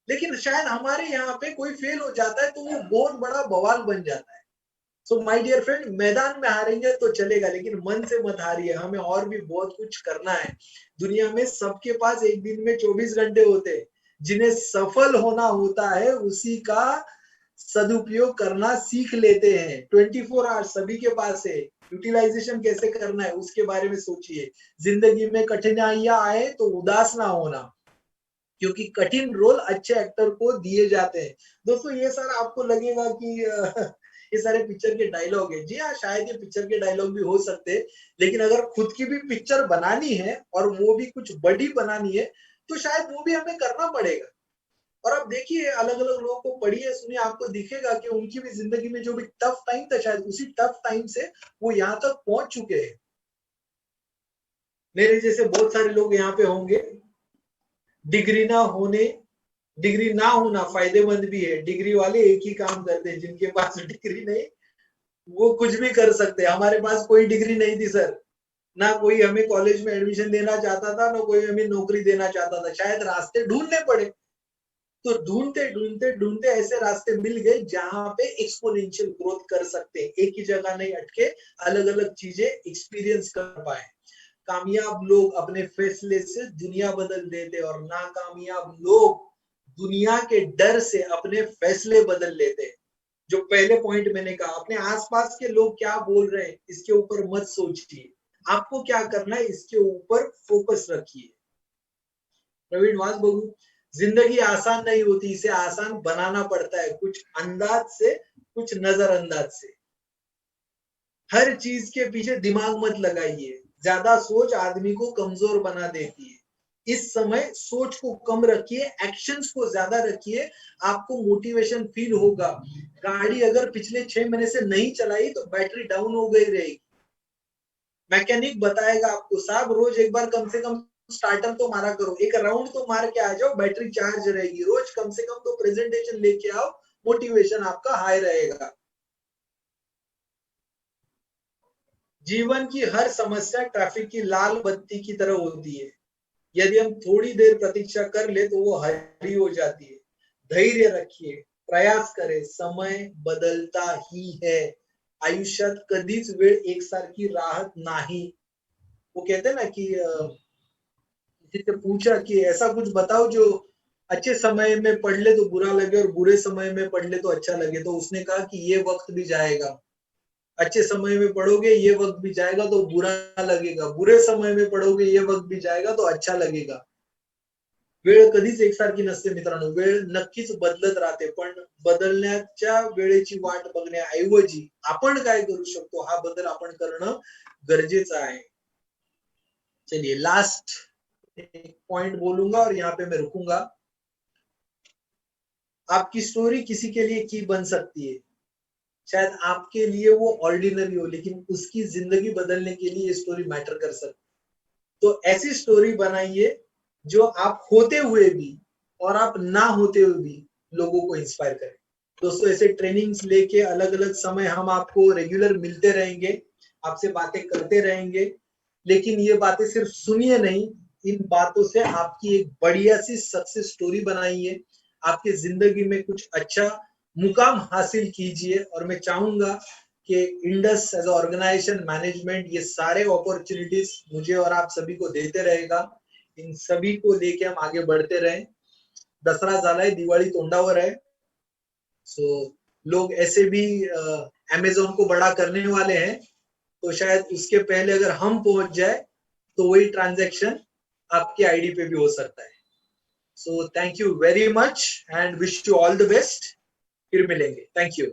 लेकिन शायद हमारे यहाँ पे कोई फेल हो जाता है तो वो बहुत बड़ा बवाल बन जाता है। सो माय डियर फ्रेंड, मैदान में हारेंगे तो चलेगा लेकिन मन से मत हारिए। हमें और भी बहुत कुछ करना है। दुनिया में सबके पास एक दिन में 24 घंटे होते हैं। जिन्हें सफल होना होता है उसी का सदुपयोग करना सीख लेते हैं। 24 आवर्स सभी के पास है। यूटिलाइजेशन कैसे करना है उसके बारे में सोचिए। जिंदगी में कठिनाइयां आए तो उदास ना होना, क्योंकि कठिन रोल अच्छे एक्टर को दिए जाते हैं। दोस्तों, ये सारा आपको लगेगा कि ये सारे पिक्चर के डायलॉग है। जी हाँ, शायद ये पिक्चर के डायलॉग भी हो सकते हैं, लेकिन अगर खुद की भी पिक्चर बनानी है और वो भी कुछ बड़ी बनानी है तो शायद वो भी हमें करना पड़ेगा। और आप देखिए, अलग अलग लोगों को पढ़िए, सुनिए, आपको दिखेगा कि उनकी भी जिंदगी में जो भी टफ टाइम था शायद उसी टफ टाइम से वो यहाँ तक पहुंच चुके हैं। मेरे जैसे बहुत सारे लोग यहाँ पे होंगे। डिग्री ना होने डिग्री ना होना फायदेमंद भी है। डिग्री वाले एक ही काम करते हैं, जिनके पास डिग्री नहीं वो कुछ भी कर सकते हैं। हमारे पास कोई डिग्री नहीं थी सर, ना कोई हमें कॉलेज में एडमिशन देना चाहता था, ना कोई हमें नौकरी देना चाहता था, शायद रास्ते ढूंढने पड़े। तो ढूंढते ढूंढते ढूंढते ऐसे रास्ते मिल गए जहां पे एक्सपोनेंशियल ग्रोथ कर सकते हैं, एक ही जगह नहीं अटके, अलग अलग चीजें एक्सपीरियंस कर पाए। कामयाब लोग अपने फैसले से दुनिया बदल देते और नाकामयाब लोग दुनिया के डर से अपने फैसले बदल लेते। जो पहले पॉइंट मैंने कहा, अपने आसपास के लोग क्या बोल रहे हैं इसके ऊपर मत सोचिए, आपको क्या करना है इसके ऊपर फोकस रखिए। प्रवीण वास बहू, जिंदगी आसान नहीं होती, इसे आसान बनाना पड़ता है, कुछ अंदाज से, कुछ नजरअंदाज से। हर चीज के पीछे दिमाग मत लगाइए, ज्यादा सोच आदमी को कमजोर बना देती है। इस समय सोच को कम रखिए, एक्शंस को ज्यादा रखिए, आपको मोटिवेशन फील होगा। गाड़ी अगर पिछले 6 महीने से नहीं चलाई तो बैटरी डाउन हो गई रहेगी, मैकेनिक बताएगा आपको साहब रोज एक बार कम से कम स्टार्टर तो मारा करो, एक राउंड तो मार के आ जाओ, बैटरी चार्ज रहेगी। रोज कम से कम तो प्रेजेंटेशन लेके आओ, मोटिवेशन आपका हाई रहेगा। जीवन की हर समस्या ट्रैफिक की लाल बत्ती की तरह होती है, यदि हम थोड़ी देर प्रतीक्षा कर ले तो वो हरी हो जाती है। धैर्य रखिए, प्रयास करें, समय बदलता ही है, आयुष्यात कधीच वेळ एकसारखी राहत नाही। वो कहते हैं ना कि किसी से पूछा कि ऐसा कुछ बताओ जो अच्छे समय में पढ़ ले तो बुरा लगे और बुरे समय में पढ़ ले तो अच्छा लगे, तो उसने कहा कि ये वक्त भी जाएगा, अच्छे समय में पढ़ोगे ये वक्त भी जाएगा तो बुरा लगेगा, बुरे समय में पढ़ोगे ये वक्त भी जाएगा तो अच्छा लगेगा। वेळ कधीच एकसारखी नसते मित्रांनो, वेळ नक्कीच बदलत राहते, पण बदलण्याच्या वेळेची वाट बघण्याऐवजी आपण काय करू शकतो हा बदल आपण करणं गरजेचं आहे। चलिए लास्ट एक पॉइंट बोलूंगा और यहाँ पे मैं रुकूंगा। आपकी स्टोरी किसी के लिए की बन सकती है, शायद आपके लिए वो ऑर्डिनरी हो, लेकिन उसकी जिंदगी बदलने के लिए ये स्टोरी मैटर कर सकती। तो ऐसी स्टोरी बनाइए जो आप होते हुए भी और आप ना होते हुए भी लोगों को इंस्पायर करें। दोस्तों ऐसे ट्रेनिंग्स लेके अलग अलग समय हम आपको रेगुलर मिलते रहेंगे, आपसे बातें करते रहेंगे, लेकिन ये बातें सिर्फ सुनिए नहीं, इन बातों से आपकी एक बढ़िया सी सक्सेस स्टोरी बनाइए, आपकी जिंदगी में कुछ अच्छा मुकाम हासिल कीजिए। और मैं चाहूंगा कि इंडस एज ऑर्गेनाइजेशन मैनेजमेंट ये सारे अपॉर्चुनिटीज मुझे और आप सभी को देते रहेगा, इन सभी को लेके हम आगे बढ़ते रहें। दसरा झालाय, दिवाळी तोंडावर है, सो लोग ऐसे भी अमेजोन को बड़ा करने वाले हैं, तो शायद उसके पहले अगर हम पहुंच जाए तो वही ट्रांजैक्शन आपकी आईडी पे भी हो सकता है। So thank you very much and wish you all the best, फिर मिलेंगे, थैंक यू।